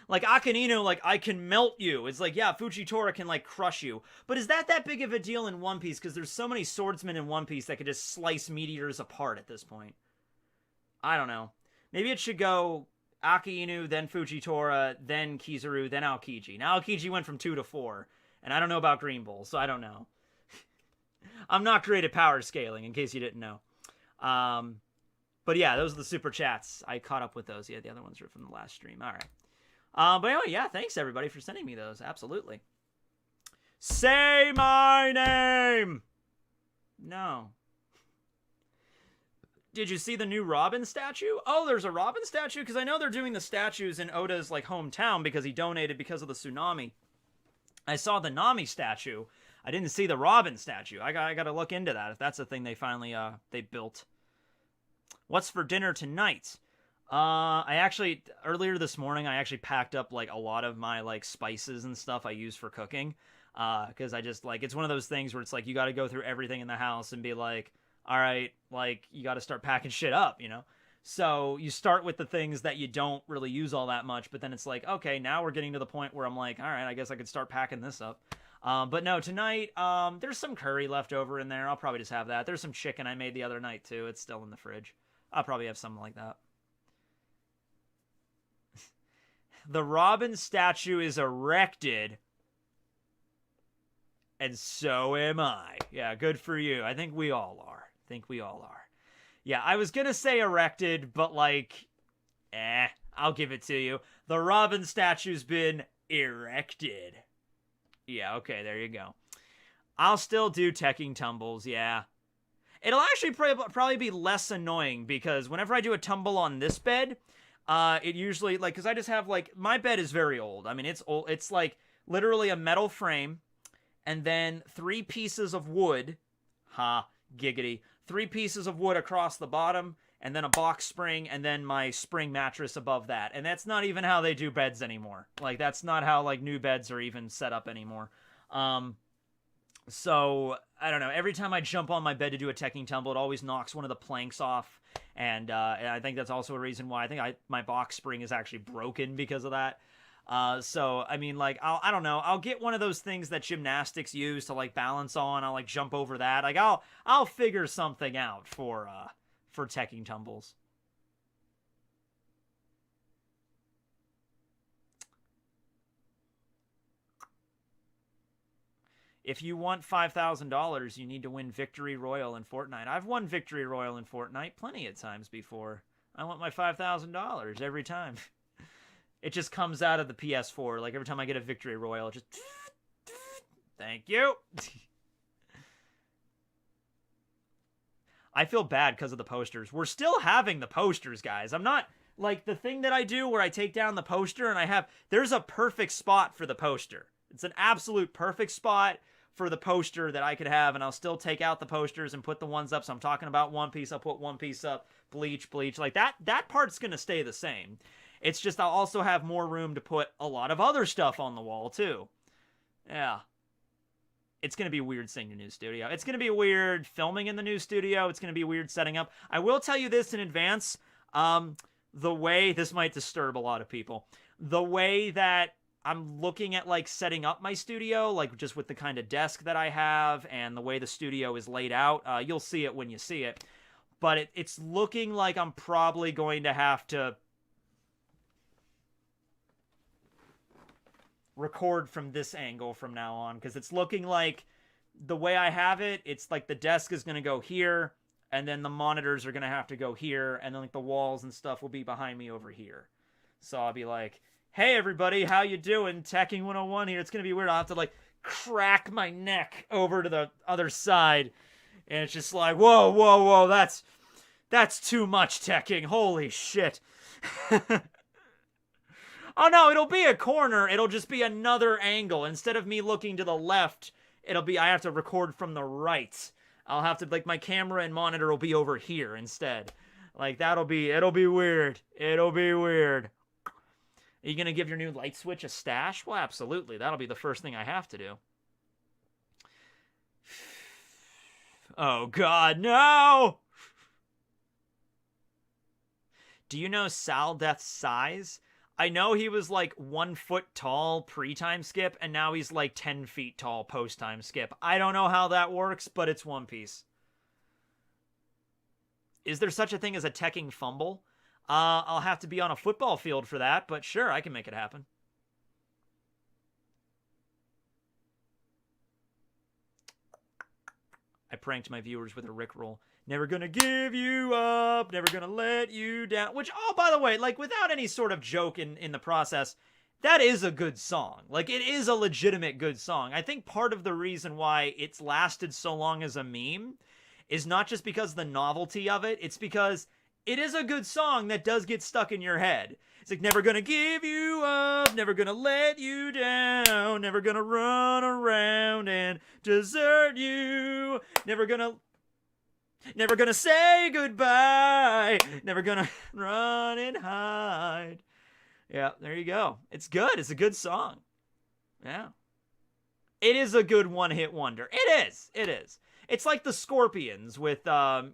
Speaker 1: Like, Akainu, like, I can melt you. It's like, yeah, Fujitora can, like, crush you. But is that big of a deal in One Piece? Because there's so many swordsmen in One Piece that could just slice meteors apart at this point. I don't know. Maybe it should go Akainu, then Fujitora, then Kizaru, then Aokiji. Now Aokiji went from 2 to 4. And I don't know about Green Bull, so I don't know. I'm not great at power scaling, in case you didn't know. But yeah, those are the super chats. I caught up with those. Yeah, the other ones were from the last stream. All right. But anyway, yeah, thanks everybody for sending me those. Absolutely. Say my name! No. Did you see the new Robin statue? Oh, there's a Robin statue? Because I know they're doing the statues in Oda's, like, hometown because he donated because of the tsunami. I saw the Nami statue. I didn't see the Robin statue. I got to look into that if that's the thing they finally they built. What's for dinner tonight? Earlier this morning, I actually packed up, like, a lot of my, like, spices and stuff I use for cooking. Because I just, like, it's one of those things where it's like, you got to go through everything in the house and be like, all right, like, you got to start packing shit up, you know? So you start with the things that you don't really use all that much, but then it's like, okay, now we're getting to the point where I'm like, all right, I guess I could start packing this up. But no, tonight, there's some curry left over in there. I'll probably just have that. There's some chicken I made the other night, too. It's still in the fridge. I'll probably have something like that. The Robin statue is erected, and so am I. Yeah, good for you. I think we all are. Yeah, I was gonna say erected, but, like, I'll give it to you. The Robin statue's been erected. Yeah, okay, there you go. I'll still do Tekking tumbles, yeah. It'll actually probably be less annoying, because whenever I do a tumble on this bed, it usually, like, because I just have, like, my bed is very old. I mean, it's old. It's, like, literally a metal frame, and then 3 pieces of wood. Ha, giggity. 3 pieces of wood across the bottom, and then a box spring, and then my spring mattress above that. And that's not even how they do beds anymore. Like, that's not how, like, new beds are even set up anymore. So, I don't know. Every time I jump on my bed to do a Tekking tumble, it always knocks one of the planks off. And I think that's also a reason why I think my box spring is actually broken because of that. So, I mean, like, I don't know. I'll get one of those things that gymnastics use to, like, balance on. I'll, like, jump over that. Like, I'll figure something out for Tekking tumbles. If you want $5,000, you need to win Victory Royale in Fortnite. I've won Victory Royale in Fortnite plenty of times before. I want my $5,000 every time. It just comes out of the PS4. Like, every time I get a Victory Royale, it just... Thank you! I feel bad because of the posters. We're still having the posters, guys. I'm not... Like, the thing that I do where I take down the poster and I have... There's a perfect spot for the poster. It's an absolute perfect spot for the poster that I could have, and I'll still take out the posters and put the ones up. So I'm talking about One Piece. I'll put One Piece up. Bleach. Like, that part's going to stay the same. It's just I'll also have more room to put a lot of other stuff on the wall, too. Yeah. It's going to be weird seeing the new studio. It's going to be weird filming in the new studio. It's going to be weird setting up. I will tell you this in advance. The way... This might disturb a lot of people. The way that I'm looking at, like, setting up my studio, like, just with the kind of desk that I have and the way the studio is laid out. You'll see it when you see it. But it's looking like I'm probably going to have to record from this angle from now on, because it's looking like the way I have it, it's like the desk is going to go here, and then the monitors are going to have to go here, and then, like, the walls and stuff will be behind me over here. So I'll be like... Hey everybody, how you doing? Tekking101 here. It's gonna be weird. I'll have to, like, crack my neck over to the other side. And it's just like, whoa, that's too much Tekking. Holy shit. Oh no, it'll be a corner. It'll just be another angle. Instead of me looking to the left, it'll be, I have to record from the right. I'll have to, like, my camera and monitor will be over here instead. Like, it'll be weird. It'll be weird. Are you going to give your new light switch a stash? Well, absolutely. That'll be the first thing I have to do. Oh, God, no! Do you know Sal Death's size? I know he was, like, 1 foot tall pre-time skip, and now he's, like, 10 feet tall post-time skip. I don't know how that works, but it's One Piece. Is there such a thing as a Tekking fumble? I'll have to be on a football field for that, but sure, I can make it happen. I pranked my viewers with a Rickroll. Never gonna give you up, never gonna let you down. Which, oh, by the way, like, without any sort of joke in the process, that is a good song. Like, it is a legitimate good song. I think part of the reason why it's lasted so long as a meme is not just because of the novelty of it, it's because... It is a good song that does get stuck in your head. It's like, never gonna give you up, never gonna let you down, never gonna run around and desert you, never gonna say goodbye, never gonna run and hide. Yeah, there you go. It's good. It's a good song. Yeah. It is a good one-hit wonder. It is. It is. It's like the Scorpions with, the...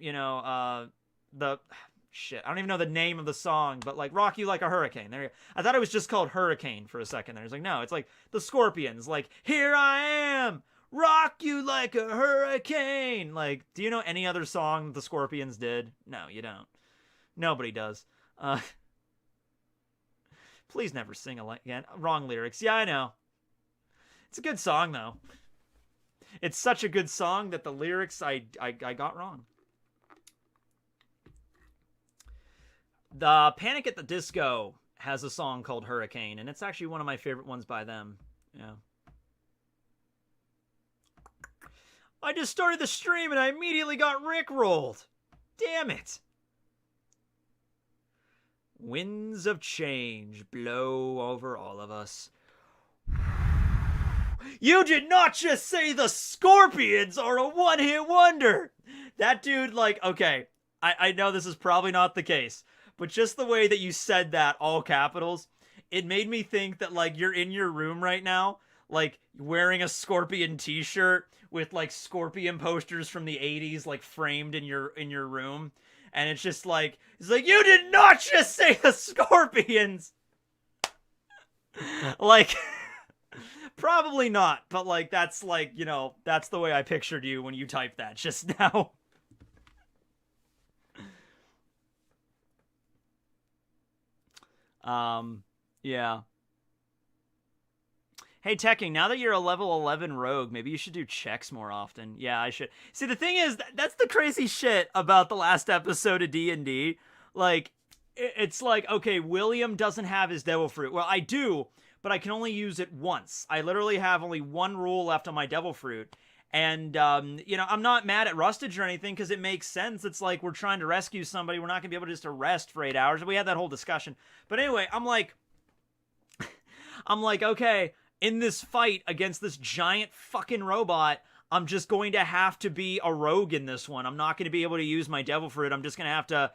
Speaker 1: Shit, I don't even know the name of the song, but, like, Rock You Like a Hurricane. There you go. I thought it was just called Hurricane for a second there. It's like, no, it's like the Scorpions. Like, here I am, rock you like a hurricane. Like, do you know any other song the Scorpions did? No, you don't. Nobody does. Please never sing again. Wrong lyrics. Yeah, I know. It's a good song, though. It's such a good song that the lyrics I got wrong. The Panic at the Disco has a song called Hurricane, and it's actually one of my favorite ones by them. Yeah. I just started the stream and I immediately got rickrolled. Damn it. Winds of change blow over all of us. You did not just say the Scorpions are a one-hit wonder. That dude, like, okay. I know this is probably not the case, but just the way that you said that, all capitals, it made me think that like you're in your room right now, like wearing a Scorpion t-shirt with like Scorpion posters from the 80s like framed in your room, and it's like you did not just say the Scorpions. Like probably not, but like that's like, you know, that's the way I pictured you when you typed that just now. Yeah. Hey, Tekking, now that you're a level 11 rogue, maybe you should do checks more often. Yeah, I should. See, the thing is, that's the crazy shit about the last episode of D&D. Like, it's like, okay, William doesn't have his devil fruit. Well, I do, but I can only use it once. I literally have only one rule left on my devil fruit. And, you know, I'm not mad at Rustage or anything because it makes sense. It's like we're trying to rescue somebody. We're not going to be able to just rest for 8 hours. We had that whole discussion. But anyway, I'm like, okay, in this fight against this giant fucking robot, I'm just going to have to be a rogue in this one. I'm not going to be able to use my devil fruit. I'm just going to have to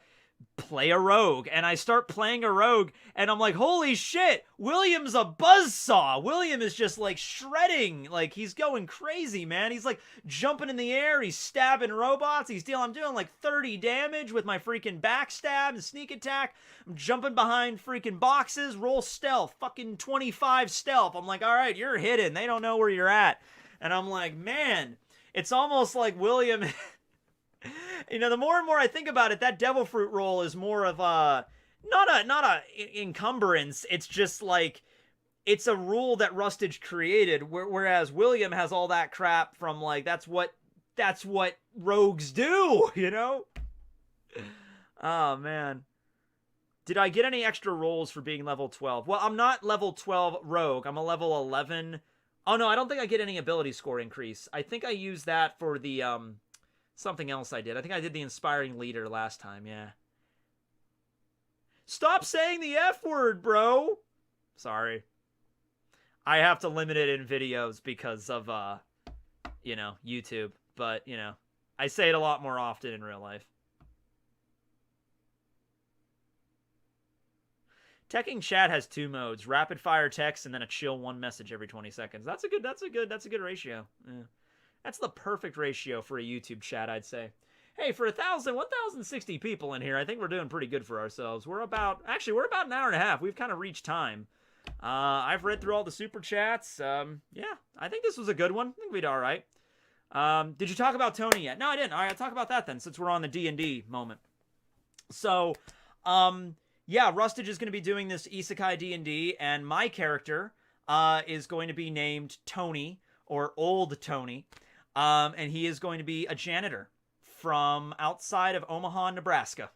Speaker 1: play a rogue. And I start playing a rogue, and I'm like, holy shit, William's a buzzsaw. William is just like shredding. Like, he's going crazy, man. He's like jumping in the air. He's stabbing robots. I'm doing like 30 damage with my freaking backstab and sneak attack. I'm jumping behind freaking boxes. Roll stealth. Fucking 25 stealth. I'm like, all right, you're hidden. They don't know where you're at. And I'm like, man, it's almost like William... You know, the more and more I think about it, that devil fruit roll is more of a not a encumbrance. It's just like it's a rule that Rustage created, whereas William has all that crap from like that's what rogues do, you know? Oh man. Did I get any extra rolls for being level 12? Well, I'm not level 12 rogue. I'm a level 11. Oh no, I don't think I get any ability score increase. I think I used that for the something else I did. I think I did the inspiring leader last time, yeah. Stop saying the F word, bro! Sorry. I have to limit it in videos because of, you know, YouTube. But, you know, I say it a lot more often in real life. Tekking chat has 2 modes: rapid fire text and then a chill 1 message every 20 seconds. That's a good ratio. Yeah. That's the perfect ratio for a YouTube chat, I'd say. Hey, for 1,060 people in here, I think we're doing pretty good for ourselves. We're about an hour and a half. We've kind of reached time. I've read through all the super chats. Yeah, I think this was a good one. I think we did all right. Did you talk about Tony yet? No, I didn't. All right, I'll talk about that then, since we're on the D&D moment. So, yeah, Rustage is going to be doing this Isekai D&D, and my character is going to be named Tony, or Old Tony. And he is going to be a janitor from outside of Omaha, Nebraska.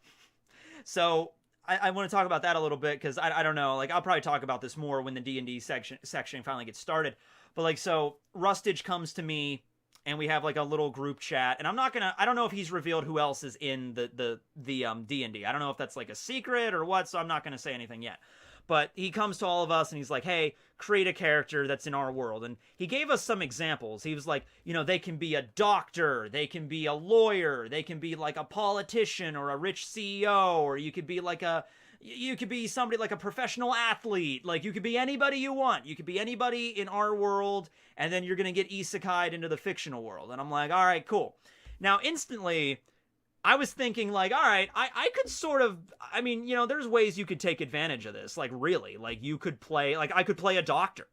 Speaker 1: So I want to talk about that a little bit because I don't know. Like, I'll probably talk about this more when the D&D section finally gets started. But like, so Rustage comes to me and we have like a little group chat. And I don't know if he's revealed who else is in the D&D. I don't know if that's like a secret or what. So I'm not going to say anything yet. But he comes to all of us and he's like, hey, create a character that's in our world. And he gave us some examples. He was like, you know, they can be a doctor, they can be a lawyer, they can be like a politician or a rich CEO, or you could be somebody like a professional athlete. Like, you could be anybody you want. You could be anybody in our world, and then you're going to get isekai'd into the fictional world. And I'm like, all right, cool. Now, instantly, I was thinking, like, all right, I could sort of, I mean, you know, there's ways you could take advantage of this. Like, really, like, you could play, like, I could play a doctor.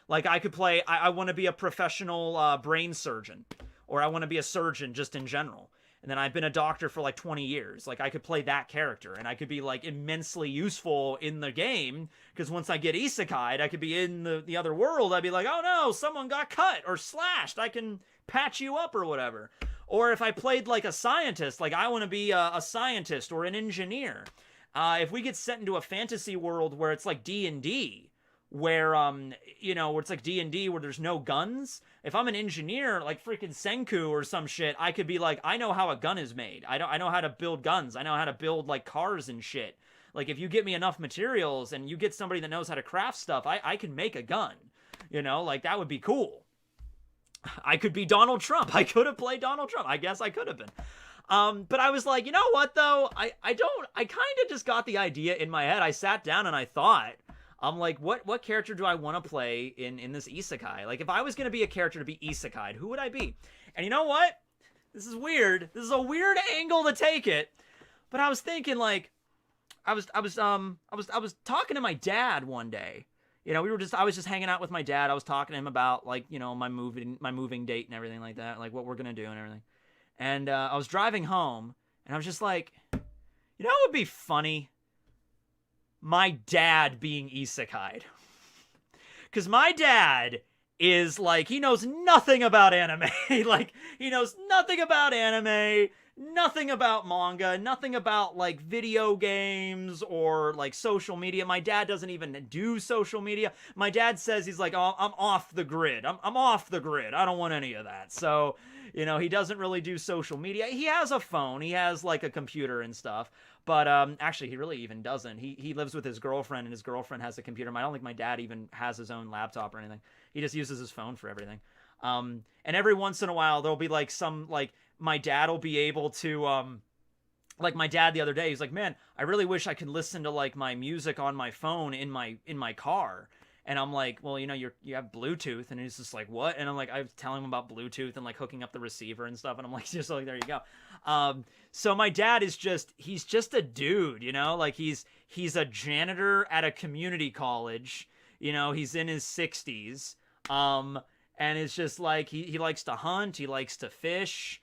Speaker 1: Like, I could play, I want to be a professional brain surgeon. Or I want to be a surgeon just in general. And then I've been a doctor for, like, 20 years. Like, I could play that character. And I could be, like, immensely useful in the game. Because once I get isekai'd, I could be in the other world. I'd be like, oh, no, someone got cut or slashed. I can patch you up or whatever. Or if I played like a scientist, like I want to be a scientist or an engineer. If we get sent into a fantasy world where it's like D&D, where, you know, where it's like D&D where there's no guns. If I'm an engineer, like freaking Senku or some shit, I could be like, I know how a gun is made. I know how to build guns. I know how to build like cars and shit. Like, if you get me enough materials and you get somebody that knows how to craft stuff, I can make a gun. You know, like, that would be cool. I could be Donald Trump. I could have played Donald Trump. I guess I could have been. But I was like, you know what though? I kind of just got the idea in my head. I sat down and I thought, I'm like, what character do I want to play in this isekai? Like, if I was going to be a character to be isekai'd, who would I be? And you know what? This is weird. This is a weird angle to take it. But I was thinking, like, I was talking to my dad one day. You know, I was just hanging out with my dad. I was talking to him about, like, you know, my moving date and everything like that, like what we're gonna do and everything. And I was driving home, and I was just like, you know, it would be funny. My dad being isekai'd. Because my dad is like, he knows nothing about anime. Like, he knows nothing about anime, nothing about manga, nothing about, like, video games or, like, social media. My dad doesn't even do social media. My dad says, he's like, oh, I'm off the grid. I'm off the grid. I don't want any of that. So, you know, he doesn't really do social media. He has a phone. He has, like, a computer and stuff. But actually, he really even doesn't. He lives with his girlfriend, and his girlfriend has a computer. I don't think my dad even has his own laptop or anything. He just uses his phone for everything. And every once in a while, there'll be, like, some, like, my dad will be able to, like, my dad the other day, he's like, man, I really wish I could listen to, like, my music on my phone in my car. And I'm like, well, you know, you have Bluetooth. And he's just like, what? And I'm like, I was telling him about Bluetooth and, like, hooking up the receiver and stuff. And I'm like, just like, there you go. So my dad is he's just a dude, you know, like he's a janitor at a community college, you know, he's in his 60s. And it's just like, he likes to hunt. He likes to fish.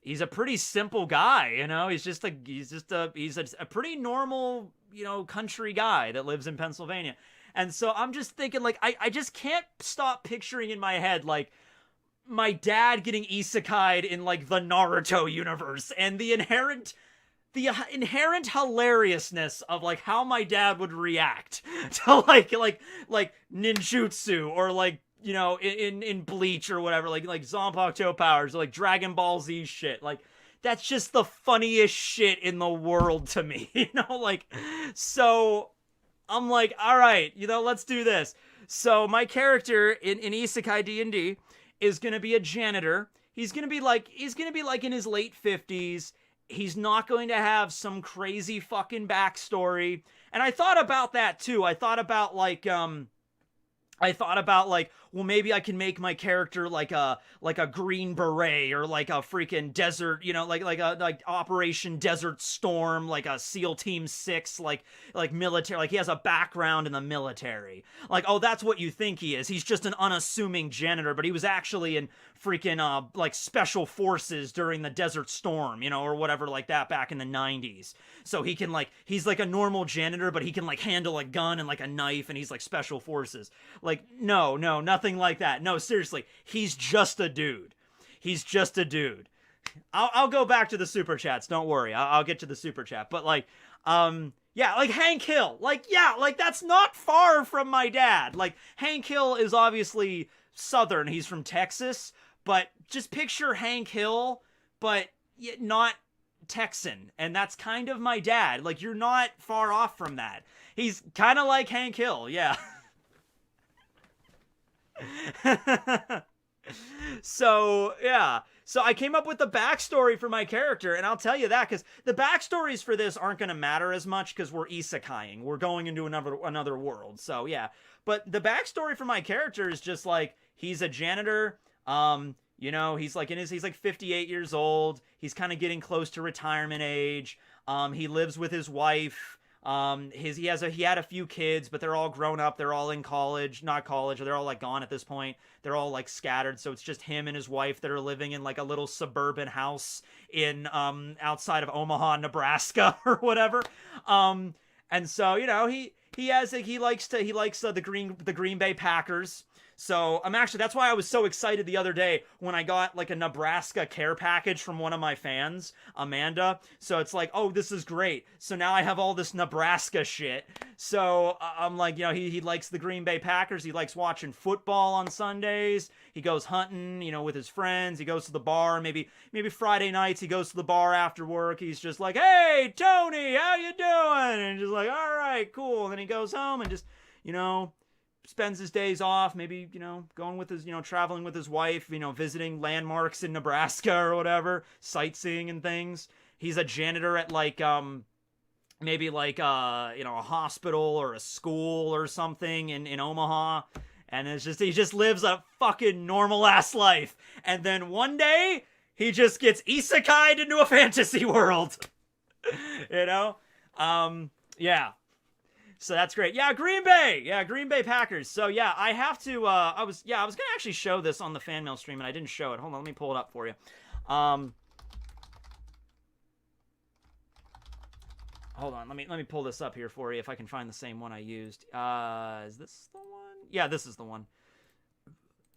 Speaker 1: He's a pretty simple guy, you know, he's a pretty normal, you know, country guy that lives in Pennsylvania. And so I'm just thinking, like, I just can't stop picturing in my head, like, my dad getting isekai'd in, like, the Naruto universe, and the inherent hilariousness of, like, how my dad would react to, like ninjutsu, or, like, you know, in Bleach or whatever, like Zanpakuto powers, or, like, Dragon Ball Z shit. Like, that's just the funniest shit in the world to me, you know, like, so I'm like, all right, you know, let's do this. So my character in Isekai D&D is going to be a janitor. He's going to be like in his late 50s. He's not going to have some crazy fucking backstory. And I thought about that too. I thought about like, well, maybe I can make my character like a Green Beret, or like a freaking desert, you know, like Operation Desert Storm, like a SEAL Team 6, like military, like he has a background in the military. Like, oh, that's what you think he is. He's just an unassuming janitor, but he was actually in freaking like special forces during the Desert Storm, you know, or whatever like that back in the 90s. So he can, like, he's like a normal janitor, but he can, like, handle a gun and, like, a knife, and he's like special forces. Like, no, nothing like that. No, seriously, he's just a dude. He's just a dude. I'll go back to the super chats. Don't worry. I'll get to the super chat. But, like, yeah, like Hank Hill. Like, yeah, like, that's not far from my dad. Like, Hank Hill is obviously Southern. He's from Texas. But just picture Hank Hill, but not Texan. And that's kind of my dad. Like, you're not far off from that. He's kind of like Hank Hill. Yeah. So, yeah. So I came up with the backstory for my character, and I'll tell you that, because the backstories for this aren't going to matter as much, because we're isekaiing. We're going into another world. So, yeah. But the backstory for my character is just, like, he's a janitor. You know, he's like 58 years old. He's kind of getting close to retirement age. He lives with his wife. He had a few kids, but they're all grown up. They're all in college, not college. They're all, like, gone at this point. They're all, like, scattered. So it's just him and his wife that are living in, like, a little suburban house in, outside of Omaha, Nebraska, or whatever. And so, you know, he likes the Green Bay Packers. So that's why I was so excited the other day when I got, like, a Nebraska care package from one of my fans, Amanda. So it's like, oh, this is great. So now I have all this Nebraska shit. So I'm like, you know, he likes the Green Bay Packers. He likes watching football on Sundays. He goes hunting, you know, with his friends. He goes to the bar. Maybe Friday nights he goes to the bar after work. He's just like, hey, Tony, how you doing? And just like, all right, cool. And then he goes home and just, you know, spends his days off, maybe, going with his, traveling with his wife, visiting landmarks in Nebraska or whatever, sightseeing and things. He's a janitor at like, maybe like, a hospital or a school or something in Omaha. And he just lives a fucking normal ass life. And then one day he just gets isekai'd into a fantasy world. Yeah. So that's great. Yeah, Green Bay. Yeah, Green Bay Packers. So yeah, I have to, I was going to actually show this on the fan mail stream and I didn't show it. Hold on, let me pull it up for you. Hold on, let me pull this up here for you if I can find the same one I used. Is this the one? Yeah, this is the one.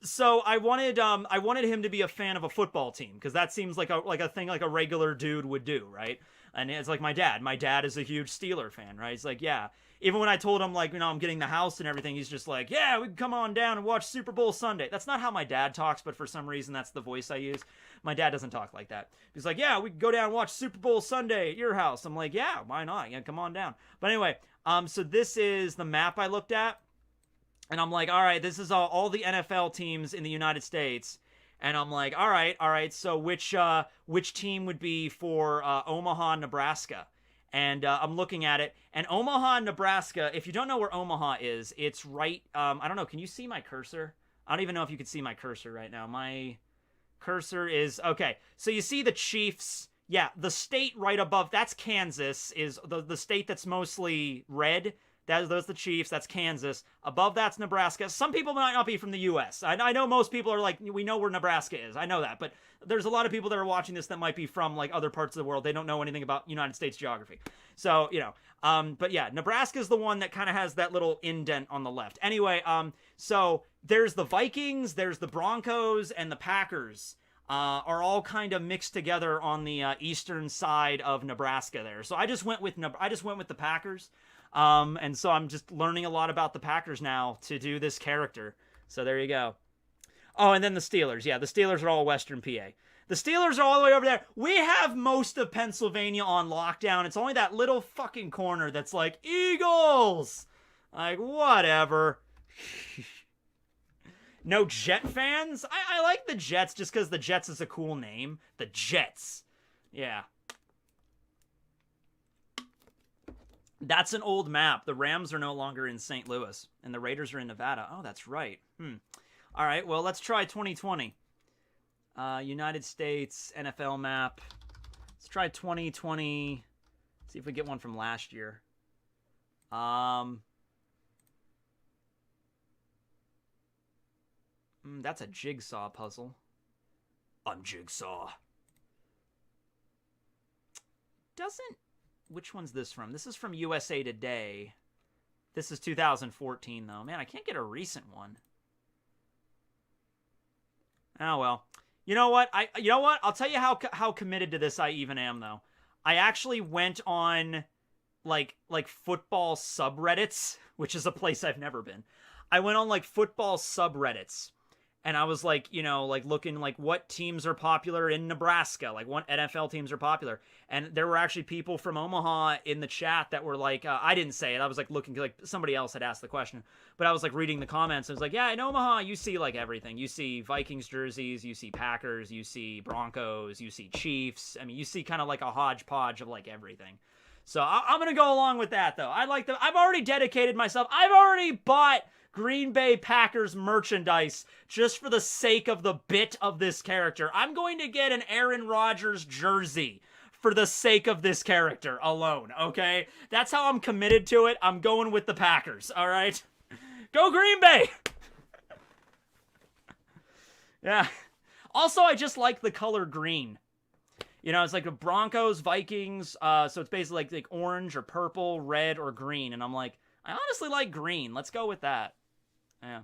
Speaker 1: So I wanted him to be a fan of a football team because that seems like a thing like a regular dude would do, right? And it's like my dad. My dad is a huge Steeler fan, right? He's like, yeah. Even when I told him, like, I'm getting the house and everything, he's just like, yeah, we can come on down and watch Super Bowl Sunday. That's not how my dad talks, but for some reason, that's the voice I use. My dad doesn't talk like that. He's like, yeah, we can go down and watch Super Bowl Sunday at your house. I'm like, yeah, why not? Yeah, come on down. But anyway, so this is the map I looked at. And I'm like, all right, this is all the NFL teams in the United States. And I'm like, all right, so which team would be for Omaha, Nebraska? And I'm looking at it. And Omaha, Nebraska, if you don't know where Omaha is, it's right, I don't know, can you see my cursor? I don't even know if you can see my cursor right now. My cursor is, okay, so you see the Chiefs. Yeah, the state right above, that's Kansas, is the state that's mostly red. Those are the Chiefs. That's Kansas. Above that's Nebraska. Some people might not be from the U.S. I know most people are like, we know where Nebraska is. I know that. But there's a lot of people that are watching this that might be from like other parts of the world. They don't know anything about United States geography. So, but yeah, Nebraska is the one that kind of has that little indent on the left. Anyway, so there's the Vikings, there's the Broncos, and the Packers. Are all kind of mixed together on the eastern side of Nebraska there. So I just went with the Packers. And so I'm just learning a lot about the Packers now to do this character. So there you go. Oh, and then the Steelers. Yeah, the Steelers are all Western PA. The Steelers are all the way over there. We have most of Pennsylvania on lockdown. It's only that little fucking corner that's like, Eagles! Like, whatever. No Jet fans? I like the Jets just because the Jets is a cool name. The Jets. Yeah. That's an old map. The Rams are no longer in St. Louis, and the Raiders are in Nevada. Oh, that's right. All right, well, let's try 2020. United States NFL map. Let's try 2020. See if we get one from last year. That's a jigsaw puzzle. I'm Jigsaw. Which one's this from? This is from USA Today. This is 2014, though. Man, I can't get a recent one. Oh, well. You know what? I'll tell you how committed to this I even am, though. I actually went on, like football subreddits, which is a place I've never been. I went on, like, football subreddits. And I was like, looking like what teams are popular in Nebraska, like what NFL teams are popular. And there were actually people from Omaha in the chat that were like, I didn't say it. I was like looking, like somebody else had asked the question, but I was like reading the comments. And I was like, yeah, in Omaha, you see like everything. You see Vikings jerseys, you see Packers, you see Broncos, you see Chiefs. I mean, you see kind of like a hodgepodge of like everything. So I'm going to go along with that though. I've already dedicated myself. I've already bought Green Bay Packers merchandise just for the sake of the bit of this character. I'm going to get an Aaron Rodgers jersey for the sake of this character alone, okay? That's how I'm committed to it. I'm going with the Packers, all right? Go Green Bay! Yeah. Also, I just like the color green. It's like the Broncos, Vikings, so it's basically like orange or purple, red, or green. And I'm like, I honestly like green. Let's go with that. Yeah.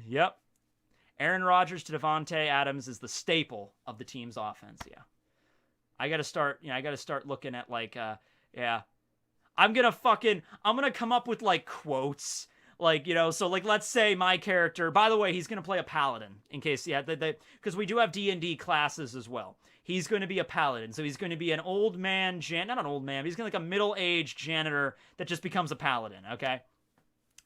Speaker 1: Yep. Aaron Rodgers to Devontae Adams is the staple of the team's offense. Yeah. I got to start looking at like, yeah. I'm going to come up with like quotes. Like, so like, let's say my character, by the way, he's going to play a paladin in case, yeah, because we do have D&D classes as well. He's going to be a paladin. So he's going to be an old man, not an old man, but he's going to be like a middle-aged janitor that just becomes a paladin. Okay.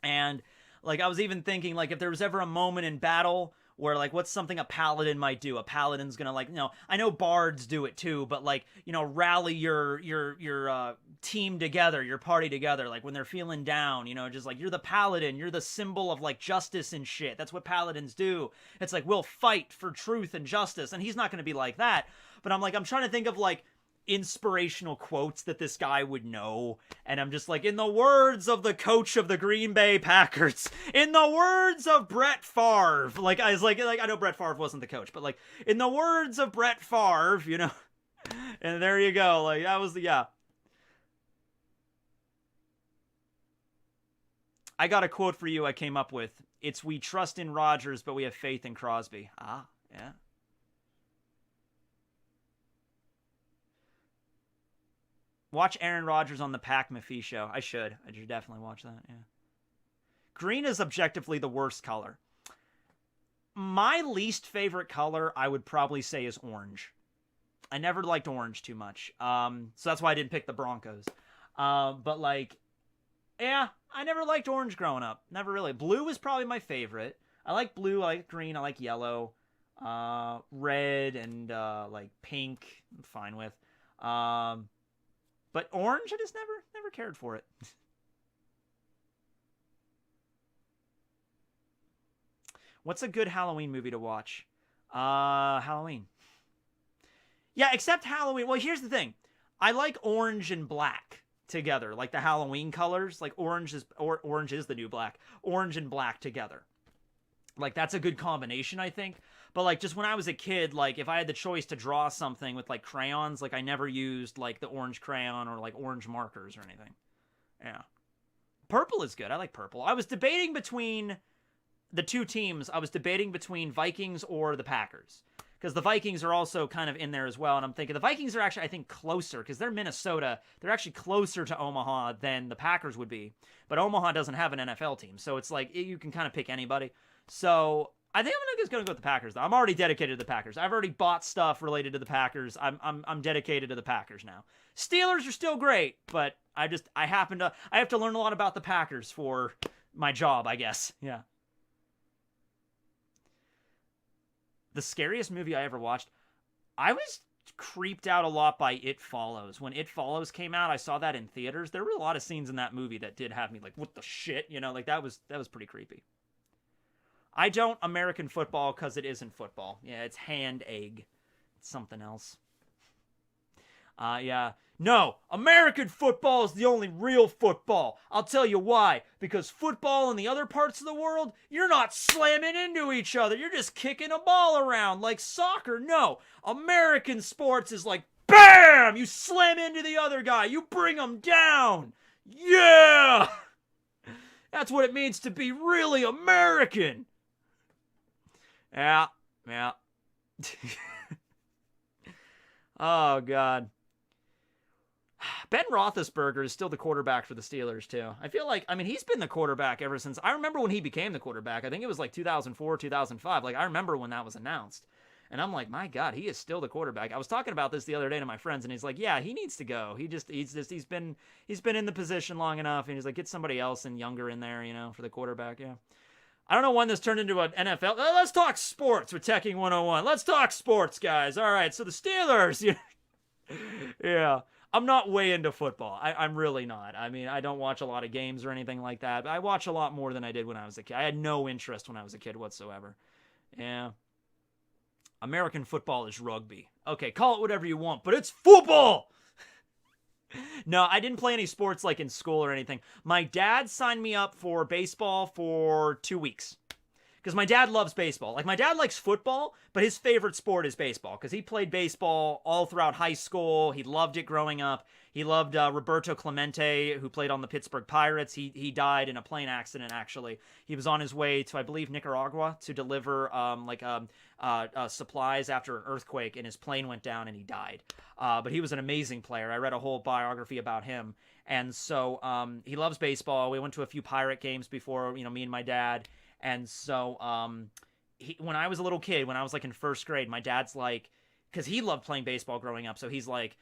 Speaker 1: And like I was even thinking, like, if there was ever a moment in battle where, like, what's something a paladin might do? A paladin's gonna, like, I know bards do it too, but, like, rally your team together, your party together, like when they're feeling down, just like, you're the paladin, you're the symbol of, like, justice and shit. That's what paladins do. It's like, we'll fight for truth and justice, and he's not gonna be like that. But I'm trying to think of, like, inspirational quotes that this guy would know, and I'm just like, in the words of the coach of the Green Bay Packers, in the words of Brett Favre, like, I was like I know Brett Favre wasn't the coach, but, like, in the words of Brett Favre, and there you go, like, that was I got a quote for you I came up with. It's, "We trust in Rodgers, but we have faith in Crosby." Yeah. Watch Aaron Rodgers on the Pac Maffei show. I should definitely watch that, yeah. Green is objectively the worst color. My least favorite color, I would probably say, is orange. I never liked orange too much. So that's why I didn't pick the Broncos. But, like, yeah, I never liked orange growing up. Never really. Blue is probably my favorite. I like blue, I like green, I like yellow. Red and, like, pink, I'm fine with. But orange, I just never cared for it. What's a good Halloween movie to watch? Halloween. Yeah, except Halloween. Well, here's the thing. I like orange and black together, like the Halloween colors. Like orange is the new black. Orange and black together. Like, that's a good combination, I think. But, like, just when I was a kid, like, if I had the choice to draw something with, like, crayons, like, I never used, like, the orange crayon or, like, orange markers or anything. Yeah. Purple is good. I like purple. I was debating between the two teams. I was debating between Vikings or the Packers. Because the Vikings are also kind of in there as well. And I'm thinking the Vikings are actually, I think, closer. Because they're Minnesota. They're actually closer to Omaha than the Packers would be. But Omaha doesn't have an NFL team. So it's like, you can kind of pick anybody. So I think I'm just going to go with the Packers, though. I'm already dedicated to the Packers. I've already bought stuff related to the Packers. I'm dedicated to the Packers now. Steelers are still great, but I have to learn a lot about the Packers for my job, I guess. Yeah. The scariest movie I ever watched, I was creeped out a lot by It Follows. When It Follows came out, I saw that in theaters. There were a lot of scenes in that movie that did have me like, what the shit? Like, that was pretty creepy. I don't American football because it isn't football. Yeah, it's hand egg. It's something else. Yeah. No, American football is the only real football. I'll tell you why. Because football in the other parts of the world, you're not slamming into each other. You're just kicking a ball around like soccer. No, American sports is like, BAM! You slam into the other guy. You bring him down. Yeah! That's what it means to be really American. Yeah. Oh, God. Ben Roethlisberger is still the quarterback for the Steelers, too. I feel like, he's been the quarterback ever since. I remember when he became the quarterback. I think it was like 2004, 2005. Like, I remember when that was announced. And I'm like, my God, he is still the quarterback. I was talking about this the other day to my friends, and he's like, yeah, he needs to go. He's been in the position long enough, and he's like, get somebody else and younger in there, for the quarterback, yeah. I don't know when this turned into an NFL. Let's talk sports with Tekking101. Let's talk sports, guys. All right, so the Steelers. Yeah. I'm not way into football. I'm really not. I don't watch a lot of games or anything like that. But I watch a lot more than I did when I was a kid. I had no interest when I was a kid whatsoever. Yeah. American football is rugby. Okay, call it whatever you want, but it's football! No, I didn't play any sports like in school or anything. My dad signed me up for baseball for 2 weeks. Because my dad loves baseball. Like, my dad likes football, but his favorite sport is baseball. Because he played baseball all throughout high school. He loved it growing up. He loved Roberto Clemente, who played on the Pittsburgh Pirates. He died in a plane accident, actually. He was on his way to, I believe, Nicaragua to deliver supplies after an earthquake, and his plane went down and he died. But he was an amazing player. I read a whole biography about him. And so he loves baseball. We went to a few Pirate games before, me and my dad. And so when I was a little kid, when I was like in first grade, my dad's like, because he loved playing baseball growing up, so he's like,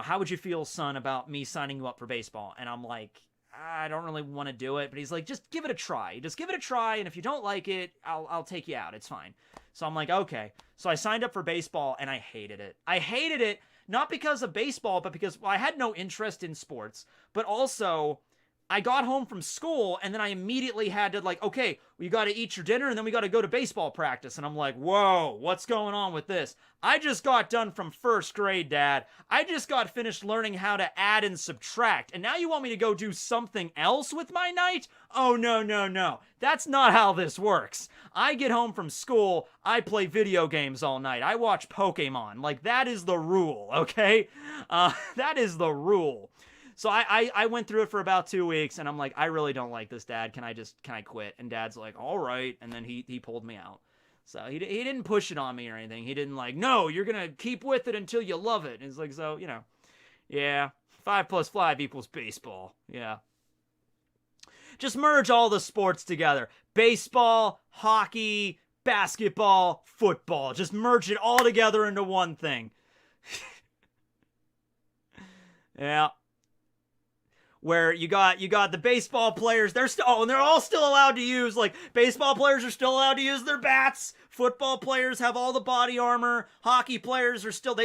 Speaker 1: how would you feel, son, about me signing you up for baseball? And I'm like, I don't really want to do it. But he's like, just give it a try. Just give it a try. And if you don't like it, I'll take you out. It's fine. So I'm like, okay. So I signed up for baseball and I hated it. I hated it not because of baseball, but because I had no interest in sports. But also, I got home from school and then I immediately had to like, okay, you got to eat your dinner and then we got to go to baseball practice. And I'm like, whoa, what's going on with this? I just got done from first grade, Dad. I just got finished learning how to add and subtract. And now you want me to go do something else with my night? Oh, no, no, no. That's not how this works. I get home from school, I play video games all night. I watch Pokemon. Like, that is the rule, okay? That is the rule. So I went through it for about 2 weeks, and I'm like, I really don't like this, Dad. Can I quit? And Dad's like, all right. And then he pulled me out. So he didn't push it on me or anything. He didn't like, no, you're going to keep with it until you love it. And it's like, so, yeah, 5 + 5 = baseball. Yeah. Just merge all the sports together. Baseball, hockey, basketball, football. Just merge it all together into one thing. Yeah. Where you got the baseball players, they're all still allowed to use, like, baseball players are still allowed to use their bats. Football players have all the body armor. Hockey players still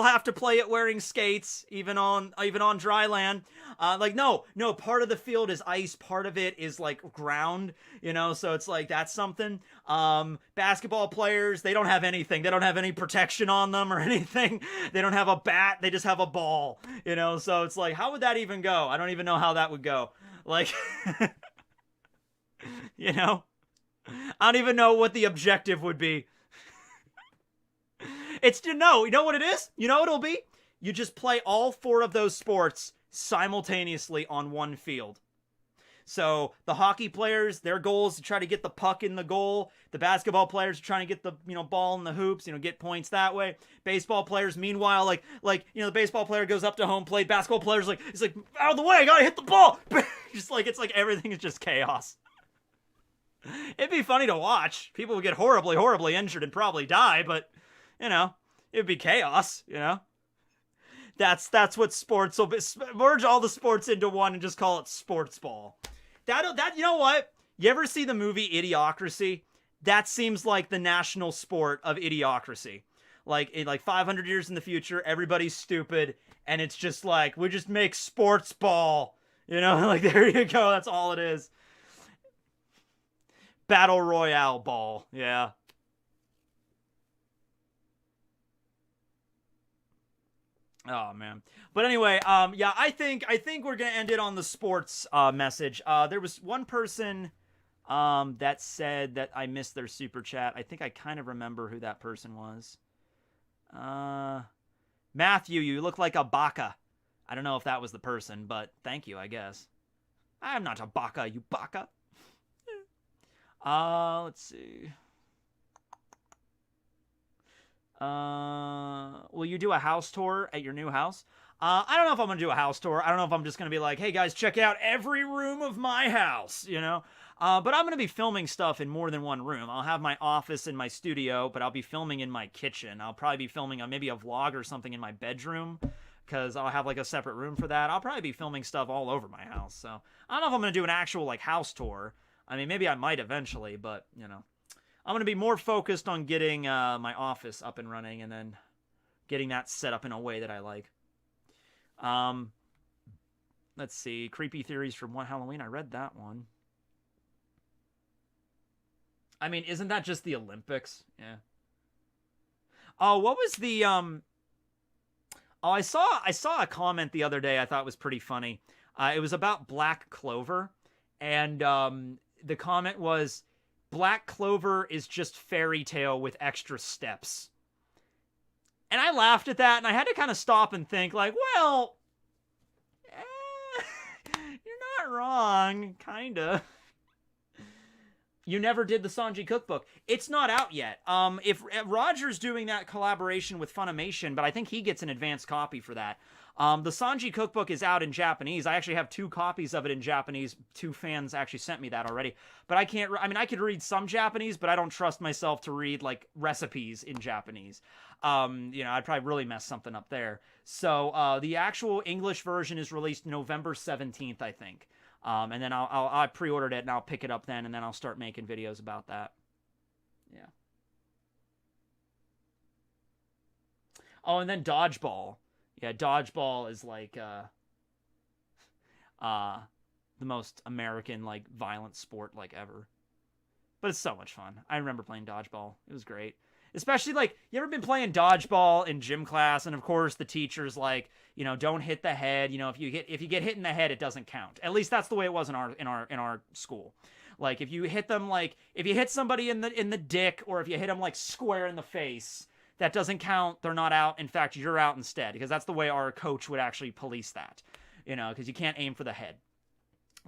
Speaker 1: have to play it wearing skates, even on dry land. No, part of the field is ice, part of it is like ground, so it's like that's something. Basketball players, they don't have anything. They don't have any protection on them or anything. They don't have a bat, they just have a ball, so it's like, how would that even go? I don't even know how that would go. Like, I don't even know what the objective would be. It's to know, you know what it is? You know what it'll be? You just play all 4 of those sports simultaneously on one field. So the hockey players, their goal is to try to get the puck in the goal. The basketball players are trying to get the ball in the hoops, get points that way. Baseball players, meanwhile, the baseball player goes up to home plate. Basketball players he's like, out of the way, I gotta hit the ball. Just like, it's like everything is just chaos. It'd be funny to watch. People would get horribly, horribly injured and probably die, but it'd be chaos. That's what sports will be. Merge all the sports into one and just call it sports ball. That you know what? You ever see the movie Idiocracy? That seems like the national sport of Idiocracy. Like in 500 years in the future, everybody's stupid, and it's just like, we just make sports ball. Like, there you go. That's all it is. Battle Royale ball. Yeah. Oh, man. But anyway, yeah, I think we're going to end it on the sports message. There was one person that said that I missed their super chat. I think I kind of remember who that person was. Matthew, you look like a baka. I don't know if that was the person, but thank you, I guess. I'm not a baka, you baka. Let's see. Will you do a house tour at your new house? I don't know if I'm going to do a house tour. I don't know if I'm just going to be like, hey guys, check out every room of my house, But I'm going to be filming stuff in more than one room. I'll have my office and my studio, but I'll be filming in my kitchen. I'll probably be filming maybe a vlog or something in my bedroom, because I'll have a separate room for that. I'll probably be filming stuff all over my house. So I don't know if I'm going to do an actual house tour. I mean, maybe I might eventually, but, I'm going to be more focused on getting my office up and running and then getting that set up in a way that I like. Let's see. Creepy Theories from One Halloween. I read that one. I mean, isn't that just the Olympics? Yeah. Oh, what was the... Oh, I saw a comment the other day I thought was pretty funny. It was about Black Clover. And the comment was, Black Clover is just fairy tale with extra steps. And I laughed at that, and I had to kind of stop and think, well, you're not wrong, kind of. You never did the Sanji cookbook. It's not out yet. If Roger's doing that collaboration with Funimation, but I think he gets an advanced copy for that. The Sanji cookbook is out in Japanese. I actually have 2 copies of it in Japanese. 2 fans actually sent me that already. But I can't, I mean, I could read some Japanese, but I don't trust myself to read, like, recipes in Japanese. You know, I'd probably really mess something up there. So, the actual English version is released November 17th, I think. And then I pre-ordered it, and I'll pick it up then, and then I'll start making videos about that. Yeah. Oh, and then Dodgeball. Yeah, Dodgeball is like the most American, like, violent sport, like, ever. But it's so much fun. I remember playing Dodgeball. It was great. Especially, like, you ever been playing Dodgeball in gym class, and of course the teacher's like, you know, don't hit the head. You know, if you get hit in the head, it doesn't count. At least that's the way it was in our school. Like, if you hit them, like, if you hit somebody in the dick, or if you hit them, like, square in the face, that doesn't count. They're not out. In fact, you're out instead, because that's the way our coach would actually police that, you know, because you can't aim for the head.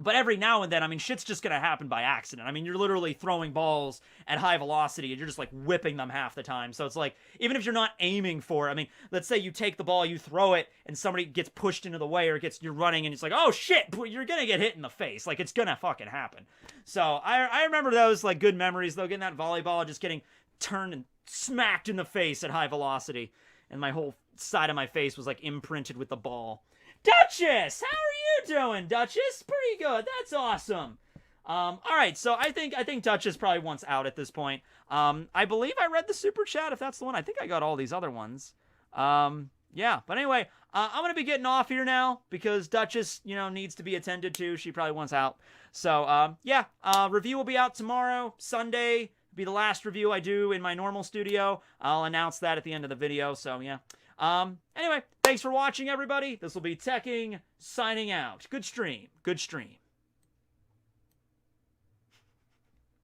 Speaker 1: But every now and then, I mean, shit's just going to happen by accident. I mean, you're literally throwing balls at high velocity, and you're just, like, whipping them half the time. So it's like, even if you're not aiming for it, I mean, let's say you take the ball, you throw it, and somebody gets pushed into the way, or you're running, and it's like, oh, shit, you're going to get hit in the face. Like, it's going to fucking happen. So I remember those, like, good memories, though, getting that volleyball, just getting turned and smacked in the face at high velocity, and my whole side of my face was, like, imprinted with the ball. Duchess, how are you doing, Duchess? Pretty good. That's awesome. All right, so I think Duchess probably wants out at this point. I believe I read the super chat. If that's the one, I think I got all these other ones. Yeah, but anyway, I'm gonna be getting off here now because Duchess, you know, needs to be attended to. She probably wants out. So yeah, review will be out tomorrow, Sunday. Be the last review I do in my normal studio. I'll announce that at the end of the video. So yeah. Anyway, thanks for watching, everybody. This will be Tekking signing out. Good stream. Good stream.